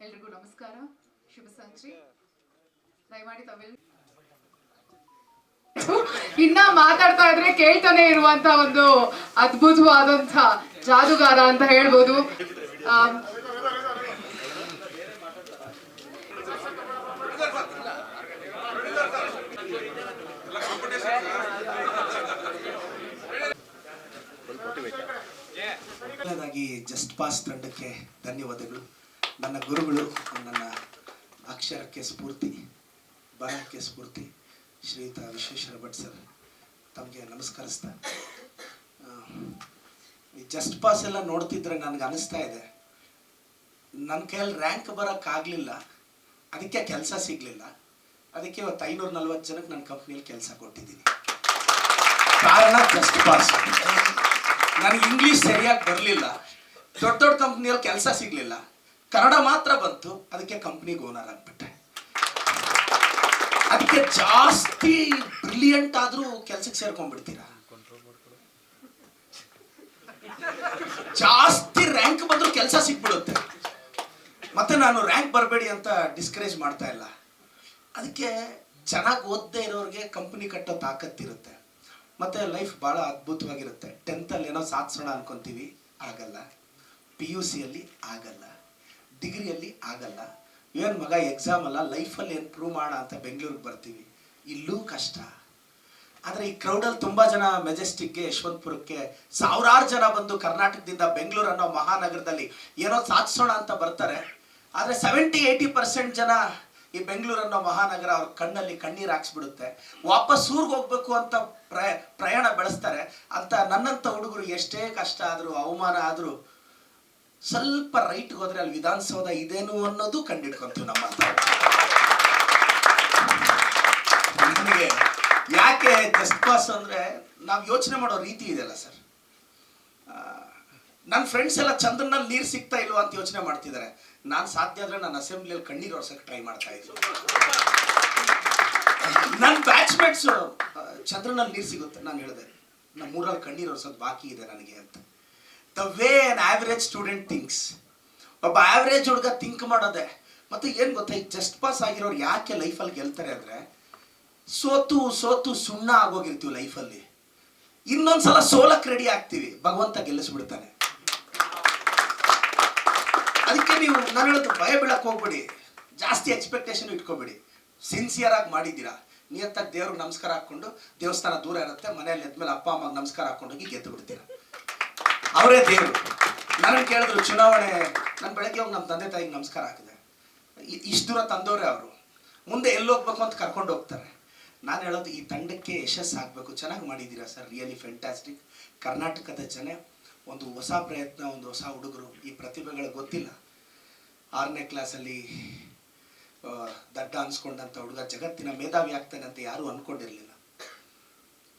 ಎಲ್ರಿಗೂ ನಮಸ್ಕಾರ, ಶುಭ ಸಂಜೆ. ದಯಮಾಡಿ ತಾವೆಲ್ಲ ಇನ್ನ ಮಾತಾಡ್ತಾ ಇದ್ರೆ ಕೇಳ್ತಾನೆ ಇರುವಂತ ಒಂದು ಅದ್ಭುತವಾದಂತ ಜಾದುಗಾರ ಅಂತ ಹೇಳ್ಬೋದು. ಜಸ್ಟ್ ಪಾಸ್ ತಂಡಕ್ಕೆ ಧನ್ಯವಾದಗಳು. ನನ್ನ ಗುರುಗಳು, ನನ್ನ ಅಕ್ಷರಕ್ಕೆ ಸ್ಫೂರ್ತಿ, ಬರಹಕ್ಕೆ ಸ್ಫೂರ್ತಿ ಶ್ರೀಯುತ ವಿಶ್ವೇಶ್ವರ ಭಟ್ ಸರ್, ತಮಗೆ ನಮಸ್ಕರಿಸ್ತಾ. ಈ ಜಸ್ಟ್ ಪಾಸ್ ಎಲ್ಲ ನೋಡ್ತಿದ್ರೆ ನನಗೆ ಅನಿಸ್ತಾ ಇದೆ, ನನ್ನ ಕೈಯಲ್ಲಿ ರ್ಯಾಂಕ್ ಬರೋಕ್ಕಾಗಲಿಲ್ಲ, ಅದಕ್ಕೆ ಕೆಲಸ ಸಿಗಲಿಲ್ಲ. ಅದಕ್ಕೆ ಇವತ್ತು 540 ಜನಕ್ಕೆ ನನ್ನ ಕಂಪ್ನಿಯಲ್ಲಿ ಕೆಲಸ ಕೊಟ್ಟಿದ್ದೀನಿ. ಕಾರಣ ಜಸ್ಟ್ ಪಾಸ್. ನನಗೆ ಇಂಗ್ಲೀಷ್ ಸರಿಯಾಗಿ ಬರಲಿಲ್ಲ, ದೊಡ್ಡ ದೊಡ್ಡ ಕಂಪ್ನಿಯಲ್ಲಿ ಕೆಲಸ ಸಿಗಲಿಲ್ಲ, ಕನ್ನಡ ಮಾತ್ರ ಬಂತು, ಅದಕ್ಕೆ ಕಂಪ್ನಿಗೆ ಓನರ್ ಆಗ್ಬಿಟ್ಟೆ. ಅದಕ್ಕೆ ಜಾಸ್ತಿ ಬ್ರಿಲಿಯಂಟ್ ಆದ್ರೂ ಕೆಲ್ಸಕ್ಕೆ ಸೇರ್ಕೊಂಡ್ಬಿಡ್ತೀರಾ, ಜಾಸ್ತಿ ರ್ಯಾಂಕ್ ಬಂದ್ರು ಕೆಲಸ ಸಿಕ್ಬಿಡುತ್ತೆ. ಮತ್ತೆ ನಾನು ರ್ಯಾಂಕ್ ಬರಬೇಡಿ ಅಂತ ಡಿಸ್ಕರೇಜ್ ಮಾಡ್ತಾ ಇಲ್ಲ. ಅದಕ್ಕೆ ಚೆನ್ನಾಗಿ ಓದದೇ ಇರೋರಿಗೆ ಕಂಪ್ನಿ ಕಟ್ಟೋ ತಾಕತ್ತಿರುತ್ತೆ. ಮತ್ತೆ ಲೈಫ್ ಭಾಳ ಅದ್ಭುತವಾಗಿರುತ್ತೆ. 10th ಅಲ್ಲಿ ಏನೋ ಸಾಧಿಸೋಣ ಅನ್ಕೊಂತೀವಿ, ಆಗಲ್ಲ. PUC ಯಲ್ಲಿ ಆಗಲ್ಲ, ಡಿಗ್ರಿಯಲ್ಲಿ ಆಗಲ್ಲ. ಏನು ಮಗ ಎಕ್ಸಾಮ್ ಅಲ್ಲ, ಲೈಫಲ್ಲಿ ಏನು ಪ್ರೂವ್ ಮಾಡೋಣ ಅಂತ ಬೆಂಗಳೂರಿಗೆ ಬರ್ತೀವಿ, ಇಲ್ಲೂ ಕಷ್ಟ. ಆದರೆ ಈ ಕ್ರೌಡಲ್ಲಿ ತುಂಬ ಜನ ಮೆಜೆಸ್ಟಿಕ್ಗೆ, ಯಶವಂತಪುರಕ್ಕೆ ಸಾವಿರಾರು ಜನ ಬಂದು ಕರ್ನಾಟಕದಿಂದ ಬೆಂಗಳೂರು ಅನ್ನೋ ಮಹಾನಗರದಲ್ಲಿ ಏನೋ ಸಾಧಿಸೋಣ ಅಂತ ಬರ್ತಾರೆ. ಆದರೆ 70-80% ಜನ ಈ ಬೆಂಗಳೂರು ಅನ್ನೋ ಮಹಾನಗರ ಅವ್ರ ಕಣ್ಣಲ್ಲಿ ಕಣ್ಣೀರು ಹಾಕ್ಸ್ಬಿಡುತ್ತೆ. ವಾಪಸ್ ಊರಿಗೆ ಹೋಗ್ಬೇಕು ಅಂತ ಪ್ರಯಾಣ ಬೆಳೆಸ್ತಾರೆ. ಅಂತ ನನ್ನಂಥ ಹುಡುಗರು ಎಷ್ಟೇ ಕಷ್ಟ ಆದರೂ, ಅವಮಾನ ಆದರೂ ಸ್ವಲ್ಪ ರೈಟ್ಗೆ ಹೋದ್ರೆ ಅಲ್ಲಿ ವಿಧಾನಸೌಧ ಇದೇನು ಅನ್ನೋದು ಕಂಡಿಡ್ಕೊಂತೀವಿ ನಮ್ಮಂತ. ನನಗೆ ಯಾಕೆ ಜಸ್ಟ್ ಪಾಸ್ ಅಂದ್ರೆ, ನಾವು ಯೋಚನೆ ಮಾಡೋ ರೀತಿ ಇದೆಯಲ್ಲ ಸರ್. ನನ್ನ ಫ್ರೆಂಡ್ಸ್ ಎಲ್ಲ ಚಂದ್ರನಲ್ಲಿ ನೀರು ಸಿಗ್ತಾ ಇಲ್ವಾ ಅಂತ ಯೋಚನೆ ಮಾಡ್ತಿದ್ದಾರೆ. ನಾನು ಸಾಧ್ಯ ಆದ್ರೆ ನನ್ನ ಅಸೆಂಬ್ಲಿಯಲ್ಲಿ ಕಣ್ಣೀರು ಒರ್ಸಕ್ಕೆ ಟ್ರೈ ಮಾಡ್ತಾ ಇದ್ದೀನಿ. ನನ್ನ ಬ್ಯಾಚ್ಮೇಟ್ಸ್ ಚಂದ್ರನಲ್ಲಿ ನೀರು ಸಿಗುತ್ತೆ, ನಾನು ಹೇಳಿದೆ ನಮ್ಮ ಊರಲ್ಲಿ ಕಣ್ಣೀರು ಒರ್ಸೋದು ಬಾಕಿ ಇದೆ ನನಗೆ ಅಂತ. The way on average student thinks, ಒಬ್ಬ ಆವ್ರೇಜ್ ಹುಡುಗ ಥಿಂಕ್ ಮಾಡೋದೆ. ಮತ್ತೆ ಏನು ಗೊತ್ತಾ, ಈ ಜಸ್ಟ್ ಪಾಸ್ ಆಗಿರೋರು ಯಾಕೆ ಲೈಫಲ್ಲಿ ಗೆಲ್ತಾರೆ ಅಂದರೆ, ಸೋತು ಸೋತು ಸುಣ್ಣ ಆಗೋಗಿರ್ತೀವಿ ಲೈಫಲ್ಲಿ. ಇನ್ನೊಂದ್ಸಲ ಸೋಲಕ್ಕೆ ರೆಡಿ ಆಗ್ತೀವಿ, ಭಗವಂತ ಗೆಲ್ಲಿಸ್ಬಿಡ್ತಾನೆ. ಅದಕ್ಕೆ ನೀವು ನಾನು ಹೇಳೋದು, ಭಯ ಬೀಳಕ್ಕೆ ಹೋಗ್ಬೇಡಿ, ಜಾಸ್ತಿ ಎಕ್ಸ್ಪೆಕ್ಟೇಷನ್ ಇಟ್ಕೋಬೇಡಿ. ಸಿನ್ಸಿಯರ್ ಆಗಿ ಮಾಡಿದ್ದೀರಾ, ನಿಯತ್ತಾಗಿ ದೇವ್ರಿಗೆ ನಮಸ್ಕಾರ ಹಾಕ್ಕೊಂಡು, ದೇವಸ್ಥಾನ ದೂರ ಇರುತ್ತೆ, ಮನೆಯಲ್ಲಿ ಎದ್ಮೇಲೆ ಅಪ್ಪ ಅಮ್ಮಗೆ ನಮಸ್ಕಾರ ಹಾಕೊಂಡೋಗಿ ಗೆದ್ದು ಬಿಡ್ತೀರಾ, ಅವರೇ ದೇವರು. ನನಗೆ ಕೇಳಿದ್ರು ಚುನಾವಣೆ, ನಾನು ಬೆಳಗ್ಗೆ ಹೋಗಿ ನಮ್ಮ ತಂದೆ ತಾಯಿಗೆ ನಮಸ್ಕಾರ ಹಾಕಿದೆ. ಇಷ್ಟು ದೂರ ತಂದವರೇ ಅವರು, ಮುಂದೆ ಎಲ್ಲಿ ಹೋಗ್ಬೇಕು ಅಂತ ಕರ್ಕೊಂಡು ಹೋಗ್ತಾರೆ. ನಾನು ಹೇಳೋದು, ಈ ತಂಡಕ್ಕೆ ಯಶಸ್ಸಾಗಬೇಕು. ಚೆನ್ನಾಗಿ ಮಾಡಿದ್ದೀರಾ ಸರ್, ರಿಯಲಿ ಫ್ಯಾಂಟಾಸ್ಟಿಕ್. ಕರ್ನಾಟಕದ ಜನ ಒಂದು ಹೊಸ ಪ್ರಯತ್ನ, ಒಂದು ಹೊಸ ಹುಡುಗರು, ಈ ಪ್ರತಿಭೆಗಳು ಗೊತ್ತಿಲ್ಲ. 6ನೇ ಕ್ಲಾಸಲ್ಲಿ ದಡ್ಡ ಅನ್ಸ್ಕೊಂಡಂಥ ಹುಡುಗ ಜಗತ್ತಿನ ಮೇಧಾವಿ ಆಗ್ತಾನೆ ಅಂತ ಯಾರೂ ಅಂದ್ಕೊಂಡಿರಲಿಲ್ಲ.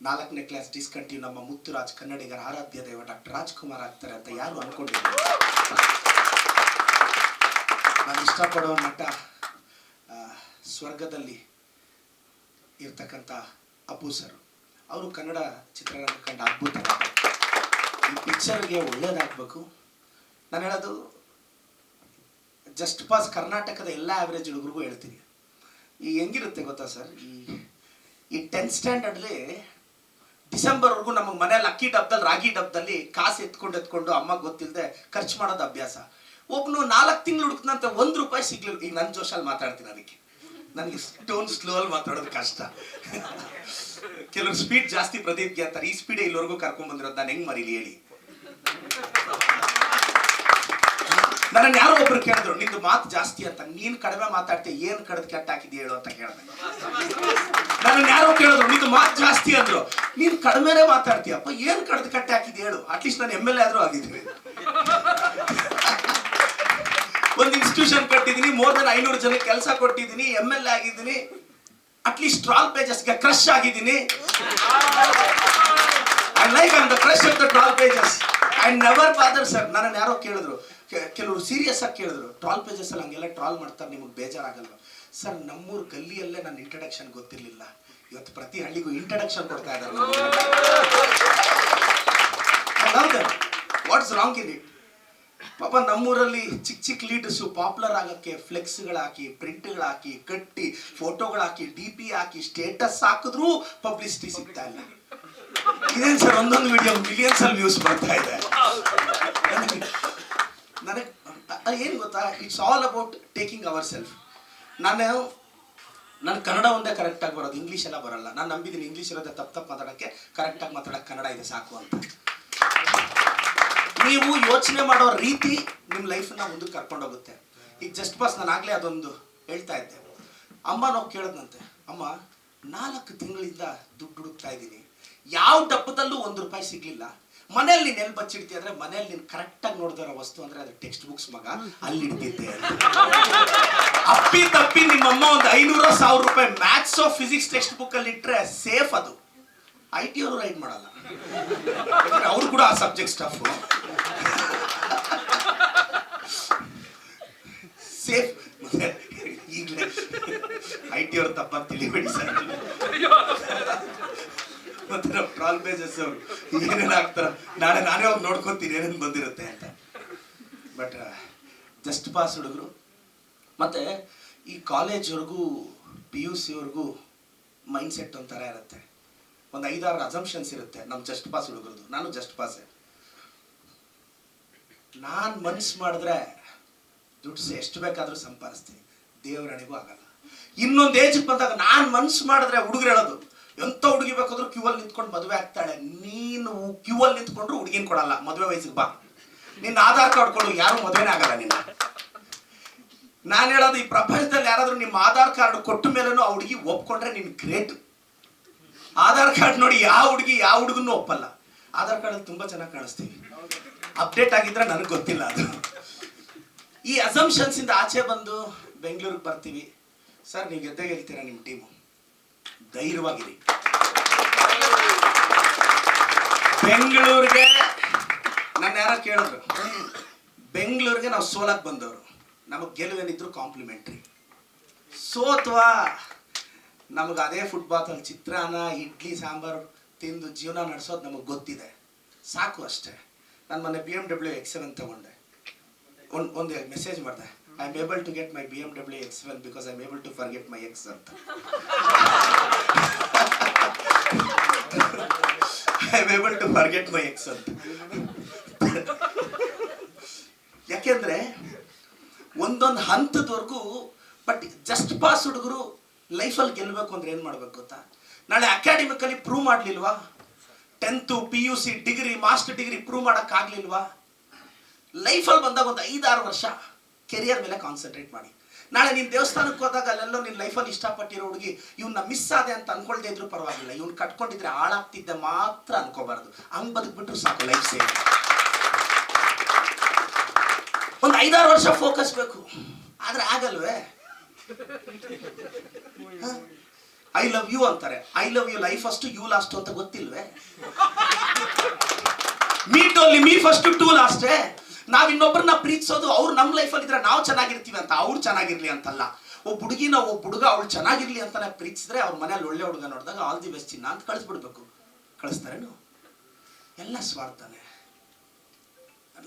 4ನೇ ಕ್ಲಾಸ್ ಡಿಸ್ಕಂಟಿನ್ಯೂ ನಮ್ಮ ಮುತ್ತುರಾಜ್, ಕನ್ನಡಿಗರ ಆರಾಧ್ಯ ದೈವ ಡಾಕ್ಟರ್ ರಾಜ್ಕುಮಾರ್ ಆಗ್ತಾರೆ ಅಂತ ಯಾರು ಅನ್ಕೊಂಡಿರಲಿಲ್ಲ. ನಾನು ಇಷ್ಟಪಡೋ ನಟ ಸ್ವರ್ಗದಲ್ಲಿ ಇರ್ತಕ್ಕಂಥ ಅಪ್ಪು ಸರ್, ಅವರು ಕನ್ನಡ ಚಿತ್ರರಂಗ ಕಂಡ ಅದ್ಭುತ. ಈ ಪಿಕ್ಚರ್ಗೆ ಒಳ್ಳೇದಾಗಬೇಕು. ನಾನು ಹೇಳೋದು, ಜಸ್ಟ್ ಪಾಸ್ ಕರ್ನಾಟಕದ ಎಲ್ಲ ಆವ್ರೇಜ್ ಹುಡುಗರಿಗೂ ಹೇಳ್ತೀನಿ. ಈ ಹೆಂಗಿರುತ್ತೆ ಗೊತ್ತಾ ಸರ್, ಈ 10th ಸ್ಟ್ಯಾಂಡರ್ಡ್ಲಿ ಡಿಸೆಂಬರ್ವರೆಗೂ ನಮಗೆ ಮನೇಲಿ ಅಕ್ಕಿ ಡಬ್ಬದಲ್ಲಿ, ರಾಗಿ ಡಬ್ಬದಲ್ಲಿ ಕಾಸು ಎತ್ಕೊಂಡು ಅಮ್ಮಗೆ ಗೊತ್ತಿಲ್ಲದೆ ಖರ್ಚು ಮಾಡೋದು ಅಭ್ಯಾಸ. ಒಬ್ಬನು 4 ತಿಂಗಳು ಹುಡುಕ್ನಂತ ₹1 ಸಿಗ್ಲಿಲ್ಲ. ಈಗ ನನ್ನ ಜೋಶಲ್ಲಿ ಮಾತಾಡ್ತೀನಿ, ಅದಕ್ಕೆ ನನಗೆ ಸ್ಟೋನ್ ಸ್ಲೋ ಅಲ್ಲಿ ಮಾತಾಡೋದು ಕಷ್ಟ. ಕೆಲವರು ಸ್ಪೀಡ್ ಜಾಸ್ತಿ ಪ್ರದೀಪ್ಗೆ ಅಂತಾರೆ, ಈ ಸ್ಪೀಡೇ ಇಲ್ಲಿವರೆಗೂ ಕರ್ಕೊಂಡ್ ಬಂದಿರೋದು ನಾನು ಹೆಂಗ್ ಮರೀಲಿ ಹೇಳಿ. ನನ್ನ ಯಾರೋ ಒಬ್ರು ಕೇಳಿದ್ರು, ನಿಂದು ಮಾತು ಜಾಸ್ತಿ ಅಂತ, ನೀನ್ ಕಡಿಮೆ ಮಾತಾಡ್ತೀಯ, ಏನ್ ಕಡ್ದು ಕೆಟ್ಟ ಹಾಕಿದ್ಯ ಹೇಳು ಅಂತ ಕೇಳಿದೆ. ನನ್ನ ಯಾರೋ ಕೇಳಿದ್ರು, ನಿಂದು ಮಾತು ಜಾಸ್ತಿ ಅಂದ್ರು, ನೀನ್ ಕಡಿಮೆನೇ ಮಾತಾಡ್ತೀಯಪ್ಪ, ಏನ್ ಕಡ್ದು ಕಟ್ಟ ಹಾಕಿದ್ಯ ಹೇಳು. ಅಟ್ಲೀಸ್ಟ್ ನಾನು MLA ಆದ್ರೂ ಆಗಿದ್ದೀನಿ. ಒಂದು ಇನ್ಸ್ಟಿಟ್ಯೂಷನ್ ಕಟ್ಟಿದ್ದೀನಿ, ಮೋರ್ ದನ್ 500 ಜನಕ್ಕೆ ಕೆಲಸ ಕೊಟ್ಟಿದ್ದೀನಿ, MLA ಆಗಿದ್ದೀನಿ, ಅಟ್ಲೀಸ್ಟ್ ಟ್ರಾಲ್ ಪೇಜಸ್ಗೆ ಕ್ರಶ್ ಆಗಿದ್ದೀನಿ. I like on the crush of the troll pages. I never bother sir. ನನ್ನನ್ನು ಯಾರೋ ಕೇಳಿದ್ರು, ಕೆಲವರು ಸೀರಿಯಸ್ ಆಗಿ ಕೇಳಿದ್ರು, ಟ್ರಾಲ್ ಪೇಜಸ್ ಅಲ್ಲಿ ಹಂಗೆಲ್ಲ ಟ್ರಾಲ್ ಮಾಡ್ತಾರೆ, ನಿಮಗೆ ಬೇಜಾರಾಗಲ್ಲ ಸರ್? ನಮ್ಮೂರು ಗಲ್ಲಿಯಲ್ಲೇ ನನ್ನ ಇಂಟ್ರಡಕ್ಷನ್ ಗೊತ್ತಿರಲಿಲ್ಲ, ಇವತ್ತು ಪ್ರತಿ ಹಳ್ಳಿಗೂ ಇಂಟ್ರಡಕ್ಷನ್ ಕೊಡ್ತಾ ಇದ್ದಾರೆ. What's wrong in it? ಪಾಪ ನಮ್ಮೂರಲ್ಲಿ ಚಿಕ್ಕ ಚಿಕ್ಕ ಲೀಡರ್ಸು ಪಾಪ್ಯುಲರ್ ಆಗಕ್ಕೆ ಫ್ಲೆಕ್ಸ್ಗಳು ಹಾಕಿ, ಪ್ರಿಂಟ್ಗಳು ಹಾಕಿ, ಕಟ್ಟಿ, ಫೋಟೋಗಳು ಹಾಕಿ, DP ಹಾಕಿ, ಸ್ಟೇಟಸ್ ಹಾಕಿದ್ರೂ ಪಬ್ಲಿಸಿಟಿ ಸಿಗ್ತಾ ಇಲ್ಲ. ಇದೇನು ಸರ್, ಒಂದೊಂದು ವಿಡಿಯೋ ಮಿಲಿಯನ್ಸ್ ಅಲ್ಲಿ ವ್ಯೂಸ್ ಬರ್ತಾ ಇದೆ. ನನಗೆ ಏನು ಗೊತ್ತಾ, it's all about taking our self. ನಾನು ಕನ್ನಡ ಒಂದೇ ಕರೆಕ್ಟಾಗಿ ಬರೋದು, ಇಂಗ್ಲೀಷ್ ಎಲ್ಲ ಬರಲ್ಲ. ನಾನು ನಂಬಿದ್ದೀನಿ ಇಂಗ್ಲೀಷ್ ಇರೋದೇ ತಪ್ಪು ಮಾತಾಡೋಕ್ಕೆ, ಕರೆಕ್ಟಾಗಿ ಮಾತಾಡೋಕ್ಕೆ ಕನ್ನಡ ಇದೆ ಸಾಕು ಅಂತ. ನೀವು ಯೋಚನೆ ಮಾಡೋ ರೀತಿ ನಿಮ್ಮ ಲೈಫನ್ನ ಮುಂದಕ್ಕೆ ಕರ್ಕೊಂಡು ಹೋಗುತ್ತೆ. ಈಗ ಜಸ್ಟ್ ಪಾಸ್ ನಾನು ಆಗಲೇ ಅದೊಂದು ಹೇಳ್ತಾ ಇದ್ದೆ. ಅಮ್ಮ ನಾವು ಕೇಳೋದಂತೆ, ಅಮ್ಮ 4 ತಿಂಗಳಿಂದ ದುಡ್ಡು ಹುಡುಕ್ತಾ ಇದ್ದೀನಿ, ಯಾವ ಡಬ್ಬದಲ್ಲೂ ₹1 ಸಿಗ್ಲಿಲ್ಲ. ಮನೇಲಿ ನೀನು ಎಲ್ಲಿ ಬಚ್ಚಿಡ್ತೀಯ ಅಂದ್ರೆ, ಮನೇಲಿ ನೀನು ಕರೆಕ್ಟಾಗಿ ನೋಡ್ತಾ ಇರೋ ವಸ್ತು ಅಂದ್ರೆ ಅದು ಟೆಕ್ಸ್ಟ್ ಬುಕ್ಸ್ ಮಗ, ಅಲ್ಲಿ ಇಡ್ತಿದ್ದೆ. ಅಪ್ಪಿ ತಪ್ಪಿ ನಿಮ್ಮಮ್ಮ ಒಂದು ₹500,000 ಮ್ಯಾಥ್ಸ್ ಫಿಸಿಕ್ಸ್ ಟೆಕ್ಸ್ಟ್ ಬುಕ್ ಅಲ್ಲಿ ಇಟ್ರೆ ಸೇಫ್. ಅದು IT ಅವರು ರೈಡ್ ಮಾಡಲ್ಲ, ಅವ್ರು ಕೂಡ ಆ ಸಬ್ಜೆಕ್ಟ್ ಸ್ಟಫ್ ಸೇಫ್. ಈಗಲೇ IT ಅವರು ತಪ್ಪಾಗಿ ತಿಳಿಬೇಡಿ ಸರ್. ಮತ್ತೆ ನಾವು ಟ್ರಾಲ್ ಪೇಜಸ್ ಅವರು ಏನೇನು ಆಗ್ತಾರ, ನಾನೇ ಹೋಗಿ ನೋಡ್ಕೊತೀನಿ ಏನೇನು ಬಂದಿರುತ್ತೆ ಅಂತ. ಬಟ್ ಜಸ್ಟ್ ಪಾಸ್ ಹುಡುಗರು ಮತ್ತೆ ಈ ಕಾಲೇಜ್ವರೆಗೂ PUC ವರ್ಗೂ ಮೈಂಡ್ ಸೆಟ್ ಒಂಥರ ಇರುತ್ತೆ. ಒಂದು 5-6 ಅಸಂಪ್ಷನ್ಸ್ ಇರುತ್ತೆ ನಮ್ಮ ಜಸ್ಟ್ ಪಾಸ್ ಹುಡುಗರದು. ನಾನು ಜಸ್ಟ್ ಪಾಸೇ. ನಾನು ಮನ್ಸು ಮಾಡಿದ್ರೆ ದುಡ್ಡು ಎಷ್ಟು ಬೇಕಾದ್ರೂ ಸಂಪಾದಿಸ್ತೀನಿ, ದೇವರಣಿಗೂ ಆಗಲ್ಲ. ಇನ್ನೊಂದು ಏಜಿಗೆ ಬಂದಾಗ ನಾನು ಮನ್ಸು ಮಾಡಿದ್ರೆ ಹುಡುಗರು ಹೇಳೋದು, ಎಂಥ ಹುಡುಗಿ ಬೇಕಾದ್ರೂ ಕ್ಯೂವಲ್ಲಿ ನಿಂತ್ಕೊಂಡು ಮದುವೆ ಆಗ್ತಾಳೆ. ನೀನು ಕ್ಯೂವಲ್ಲಿ ನಿಂತ್ಕೊಂಡ್ರು ಹುಡುಗಿನ ಕೊಡಲ್ಲ, ಮದುವೆ ವಯಸ್ಸಿಗೆ ಬಾ, ನಿನ್ನ ಆಧಾರ್ ಕಾರ್ಡ್ ಕೊಡು, ಯಾರು ಮದುವೆನೇ ಆಗಲ್ಲ ನಿನ್ನ. ನಾನು ಹೇಳೋದು, ಈ ಪ್ರಪಂಚದಲ್ಲಿ ಯಾರಾದ್ರೂ ನಿಮ್ಮ ಆಧಾರ್ ಕಾರ್ಡ್ ಕೊಟ್ಟ ಮೇಲೂ ಆ ಹುಡುಗಿ ಒಪ್ಕೊಂಡ್ರೆ ನಿನ್ ಗ್ರೇಟ್. ಆಧಾರ್ ಕಾರ್ಡ್ ನೋಡಿ ಯಾವ ಹುಡುಗಿ ಯಾವ ಹುಡುಗನ್ನು ಒಪ್ಪಲ್ಲ. ಆಧಾರ್ ಕಾರ್ಡ್ ತುಂಬಾ ಚೆನ್ನಾಗಿ ಕಾಣಿಸ್ತೀವಿ, ಅಪ್ಡೇಟ್ ಆಗಿದ್ರೆ ನನಗೆ ಗೊತ್ತಿಲ್ಲ ಅದು. ಈ ಅಸಂಪ್ಷನ್ಸ್ ಇಂದ ಆಚೆ ಬಂದು ಬೆಂಗಳೂರಿಗೆ ಬರ್ತೀವಿ. ಸರ್ ನೀವು ಗೆದ್ದೇ ಗೆಲ್ತೀರಾ, ನಿಮ್ಮ ಟೀಮು ಧೈರ್ಯವಾಗಿರಿ. ಬೆಂಗಳೂರಿಗೆ ನನ್ನ ಯಾರ ಕೇಳಿದ್ರು, ಬೆಂಗಳೂರಿಗೆ ನಾವು ಸೋಲಕ್ಕೆ ಬಂದವರು, ನಮಗೆ ಗೆಲುವೇನಿದ್ರು ಕಾಂಪ್ಲಿಮೆಂಟ್ರಿ. ಸೋತ್ವಾ ನಮಗೆ ಅದೇ ಫುಟ್ಬಾತಲ್ಲಿ ಚಿತ್ರಾನ್ನ ಇಡ್ಲಿ ಸಾಂಬಾರು ತಿಂದು ಜೀವನ ನಡೆಸೋದು ನಮಗೆ ಗೊತ್ತಿದೆ, ಸಾಕು ಅಷ್ಟೇ. ನಾನು ಮೊನ್ನೆ BMW X7 ತಗೊಂಡೆ. ಒಂದು ಮೆಸೇಜ್ ಮಾಡಿದೆ, I am able to get my BMW X7 because I am able to forget my ex ಅಂತ. I am able to forget my ex ಅಂತ. ಯಾಕೆಂದ್ರೆ ಒಂದೊಂದು ಹಂತದವರೆಗೂ. ಬಟ್ ಜಸ್ಟ್ ಪಾಸ್ ಹುಡುಗರು ಲೈಫಲ್ಲಿ ಗೆಲ್ಲಬೇಕು ಅಂದ್ರೆ ಏನು ಮಾಡ್ಬೇಕು ಗೊತ್ತಾ? ನಾಳೆ ಅಕಾಡೆಮಿಕಲಿ ಪ್ರೂವ್ ಮಾಡಲಿಲ್ವಾ, 10th PUC degree master degree prove ಮಾಡೋಕ್ಕಾಗಲಿಲ್ವಾ, ಲೈಫಲ್ಲಿ ಬಂದಾಗ ಒಂದು 5-6 ವರ್ಷ ಕೆರಿಯರ್ ಮೇಲೆ ಕಾನ್ಸಂಟ್ರೇಟ್ ಮಾಡಿ. ನಾಳೆ ನೀನು ದೇವಸ್ಥಾನಕ್ಕೆ ಹೋದಾಗ ಅಲ್ಲೆಲ್ಲೋ ನಿನ್ನ ಲೈಫಲ್ಲಿ ಇಷ್ಟಪಟ್ಟಿರೋ ಹುಡುಗಿ ಇವನ್ನ ಮಿಸ್ ಆದೆ ಅಂತ ಅನ್ಕೊಳ್ದೇ ಇದ್ರು ಪರವಾಗಿಲ್ಲ, ಇವ್ನು ಕಟ್ಕೊಂಡಿದ್ರೆ ಹಾಳಾಗ್ತಿದ್ದೆ ಮಾತ್ರ ಅನ್ಕೋಬಾರ್ದು. ಹಂಗೆ ಬದುಕ್ಬಿಟ್ರು ಸಾಕು, ಲೈಫ್ ಸೇವ್. ಒಂದು 5-6 ವರ್ಷ ಫೋಕಸ್ ಬೇಕು, ಆದ್ರೆ ಆಗಲ್ವೇ? ಐ ಲವ್ ಯು ಅಂತಾರೆ, I love you life first you last ಅಂತ ಗೊತ್ತಿಲ್ವೇ? ಮೀ ಟೋಲಿ ಮೀ ಫಸ್ಟ್ ಟು ಲಾಸ್ಟೇ. ನಾವ್ ಇನ್ನೊಬ್ಬರನ್ನ ಪ್ರೀತಿಸೋದು ಅವ್ರು ನಮ್ಮ ಲೈಫಲ್ಲಿ ಇದ್ರೆ ನಾವು ಚೆನ್ನಾಗಿರ್ತೀವಿ ಅಂತ, ಅವ್ರು ಚೆನ್ನಾಗಿರ್ಲಿ ಅಂತಲ್ಲ. ಒಬ್ಬ ಹುಡುಗಿನ ಒಬ್ಬ ಹುಡುಗ ಅವಳು ಚೆನ್ನಾಗಿರ್ಲಿ ಅಂತಾನೆ ಪ್ರೀತಿಸಿದ್ರೆ ಅವ್ರ ಮನೇಲಿ ಒಳ್ಳೆ ಹುಡುಗ ನೋಡಿದಾಗ ಆಲ್ ದಿ ಬೆಸ್ಟ್ ಚಿನ್ನ ಅಂತ ಕಳಿಸ್ಬಿಡ್ಬೇಕು. ಕಳಿಸ್ತಾರೇನು? ಎಲ್ಲ ಸ್ವಾರ್ಥನೆ.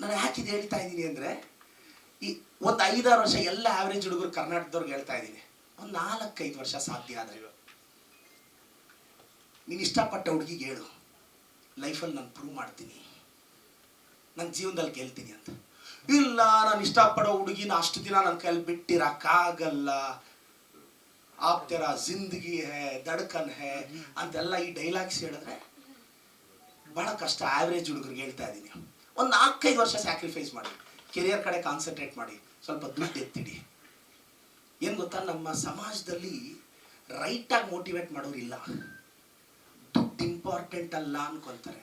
ನಾನು ಯಾಕಿದು ಹೇಳ್ತಾ ಇದ್ದೀನಿ ಅಂದ್ರೆ, ಈ ಒಂದು 5-6 ವರ್ಷ ಎಲ್ಲ ಆವ್ರೇಜ್ ಹುಡುಗರು ಕರ್ನಾಟಕದವ್ರಿಗೆ ಹೇಳ್ತಾ ಇದ್ದೀನಿ, ಒಂದು 4-5 ವರ್ಷ ಸಾಧ್ಯ ಆದ್ರೆ ನೀನು ಇಷ್ಟಪಟ್ಟ ಹುಡುಗಿಗೆ ಹೇಳು, ಲೈಫಲ್ಲಿ ನಾನು ಪ್ರೂವ್ ಮಾಡ್ತೀನಿ, ನನ್ನ ಜೀವನದಲ್ಲಿ ಗೆಲ್ತೀನಿ ಅಂತ. ಇಲ್ಲ, ನಾನು ಇಷ್ಟಪಡೋ ಹುಡುಗಿನ ಅಷ್ಟು ದಿನ ನನ್ನ ಕೈಯಲ್ಲಿ ಬಿಟ್ಟಿರಕ್ಕಾಗಲ್ಲ, ಆಪ್ ತೆರ ಜಿಂದಗಿ ಹೇ ದಡ್ಕನ್ ಹೇ ಅಂತೆಲ್ಲ ಈ ಡೈಲಾಗ್ಸ್ ಹೇಳಿದ್ರೆ ಬಹಳ ಕಷ್ಟ. ಆವ್ರೇಜ್ ಹುಡುಗರಿಗೆ ಹೇಳ್ತಾ ಇದ್ದೀನಿ, ಒಂದು 4-5 ವರ್ಷ ಸ್ಯಾಕ್ರಿಫೈಸ್ ಮಾಡಿ, ಕೆರಿಯರ್ ಕಡೆ ಕಾನ್ಸಂಟ್ರೇಟ್ ಮಾಡಿ, ಸ್ವಲ್ಪ ದುಡ್ಡು ಎತ್ತಿಡಿ. ಏನು ಗೊತ್ತಾ, ನಮ್ಮ ಸಮಾಜದಲ್ಲಿ ರೈಟಾಗಿ ಮೋಟಿವೇಟ್ ಮಾಡೋರಿಲ್ಲ. ದುಡ್ಡು ಇಂಪಾರ್ಟೆಂಟ್ ಅಲ್ಲ ಅನ್ಕೊಂತಾರೆ.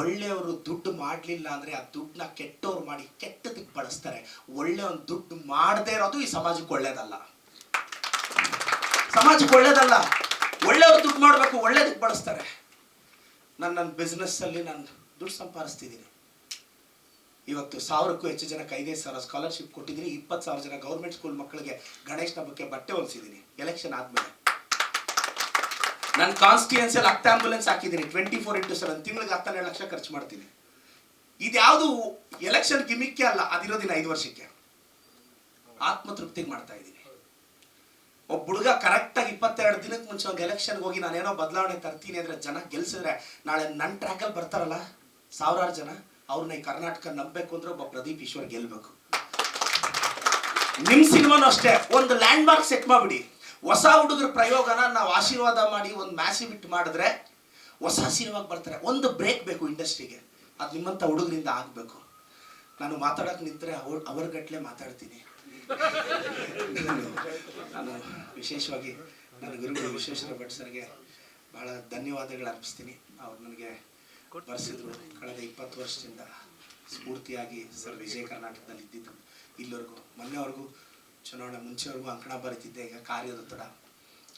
ಒಳ್ಳೆಯವರು ದುಡ್ಡು ಮಾಡಲಿಲ್ಲ ಅಂದರೆ ಆ ದುಡ್ಡನ್ನ ಕೆಟ್ಟವ್ರು ಮಾಡಿ ಕೆಟ್ಟದಕ್ಕೆ ಬಳಸ್ತಾರೆ. ಒಳ್ಳೆಯವ್ನು ದುಡ್ಡು ಮಾಡದೇ ಇರೋದು ಈ ಸಮಾಜಕ್ಕೆ ಒಳ್ಳೇದಲ್ಲ, ಸಮಾಜಕ್ಕೆ ಒಳ್ಳೇದಲ್ಲ. ಒಳ್ಳೆಯವ್ರು ದುಡ್ಡು ಮಾಡಬೇಕು, ಒಳ್ಳೇದಕ್ಕೆ ಬಳಸ್ತಾರೆ. ನನ್ನ ಬಿಸ್ನೆಸ್ಸಲ್ಲಿ ನಾನು ದುಡ್ಡು ಸಂಪಾದಿಸ್ತಿದ್ದೀನಿ. ಇವತ್ತು 1000ಕ್ಕೂ ಹೆಚ್ಚು ಜನಕ್ಕೆ 5,000 ಸ್ಕಾಲರ್ಶಿಪ್ ಕೊಟ್ಟಿದ್ದೀನಿ. 20,000 ಜನ ಗೌರ್ಮೆಂಟ್ ಸ್ಕೂಲ್ ಮಕ್ಕಳಿಗೆ ಗಣೇಶನ ಹಬ್ಬಕ್ಕೆ ಬಟ್ಟೆ ಹೊಲಿಸಿದ್ದೀನಿ. ಎಲೆಕ್ಷನ್ ಆದ್ಮೇಲೆ ನನ್ನ ಕಾನ್ಸ್ಟಿಟ್ಯೂನ್ಸಿಯಲ್ಲಿ 10 ಆಂಬುಲೆನ್ಸ್ ಹಾಕಿದ್ದೀನಿ. 24/7 ತಿಂಗಳಿಗೆ 12 ಲಕ್ಷ ಖರ್ಚು ಮಾಡ್ತೀನಿ. ಇದ್ಯಾವುದು ಎಲೆಕ್ಷನ್ ಗಿಮಿಕ್ಕೆ ಅಲ್ಲ, ಅದಿರೋದಿನ 5 ವರ್ಷಕ್ಕೆ. ಆತ್ಮತೃಪ್ತಿಗೆ ಮಾಡ್ತಾ ಇದ್ದೀನಿ. ಒಬ್ಬ ಹುಡುಗ ಕರೆಕ್ಟಾಗಿ 22 ದಿನಕ್ಕೆ ಮುಂಚೆ ಒಂದು ಎಲೆಕ್ಷನ್ಗೆ ಹೋಗಿ ನಾನೇನೋ ಬದಲಾವಣೆ ತರ್ತೀನಿ ಅಂದ್ರೆ ಜನ ಗೆಲ್ಸಿದ್ರೆ ನಾಳೆ ನನ್ನ ಟ್ರ್ಯಾಕಲ್ಲಿ ಬರ್ತಾರಲ್ಲ ಸಾವಿರಾರು ಜನ, ಅವ್ರನ್ನ ಈ ಕರ್ನಾಟಕ ನಂಬಬೇಕು ಅಂದ್ರೆ ಒಬ್ಬ ಪ್ರದೀಪ್ ಈಶ್ವರ್ ಗೆಲ್ಬೇಕು. ನಿಮ್ ಸಿನಿಮಾನು ಅಷ್ಟೇ, ಒಂದು ಲ್ಯಾಂಡ್ ಮಾರ್ಕ್ ಸೆಟ್ ಮಾಡ್ಬಿಡಿ. ಹೊಸ ಹುಡುಗರ ಪ್ರಯೋಗನ ನಾವು ಆಶೀರ್ವಾದ ಮಾಡಿ ಒಂದು ಮ್ಯಾಸಿವ್ ಹಿಟ್ ಮಾಡಿದ್ರೆ ಹೊಸ ಸಿನಿಮಾಗೆ ಬರ್ತಾರೆ. ಒಂದು ಬ್ರೇಕ್ ಬೇಕು ಇಂಡಸ್ಟ್ರಿಗೆ, ಅದು ನಿಮ್ಮಂಥ ಹುಡುಗರಿಂದ ಆಗಬೇಕು. ನಾನು ಮಾತಾಡೋಕೆ ನಿಂತರೆ ಅವರ ಗಟ್ಟಲೆ ಮಾತಾಡ್ತೀನಿ. ನಾನು ವಿಶೇಷವಾಗಿ ನನ್ನ ಗುರುಗಳು ವಿಶ್ವೇಶ್ವರ ಭಟ್ ಸರ್ಗೆ ಬಹಳ ಧನ್ಯವಾದಗಳು ಅರ್ಪಿಸ್ತೀನಿ. ಅವ್ರು ನನಗೆ ಬರೆಸಿದ್ರು ಕಳೆದ 20 ವರ್ಷದಿಂದ ಸ್ಫೂರ್ತಿಯಾಗಿ. ಸರ್ ವಿಜಯ ಕರ್ನಾಟಕದಲ್ಲಿ ಇದ್ದಿದ್ದು ಇಲ್ಲಿವರೆಗೂ, ಮೊನ್ನೆವರೆಗೂ ಚುನಾವಣೆ ಮುಂಚೆವರೆಗೂ ಅಂಕಣ ಬರೀತಿದ್ದೆ. ಈಗ ಕಾರ್ಯದ ತಡ.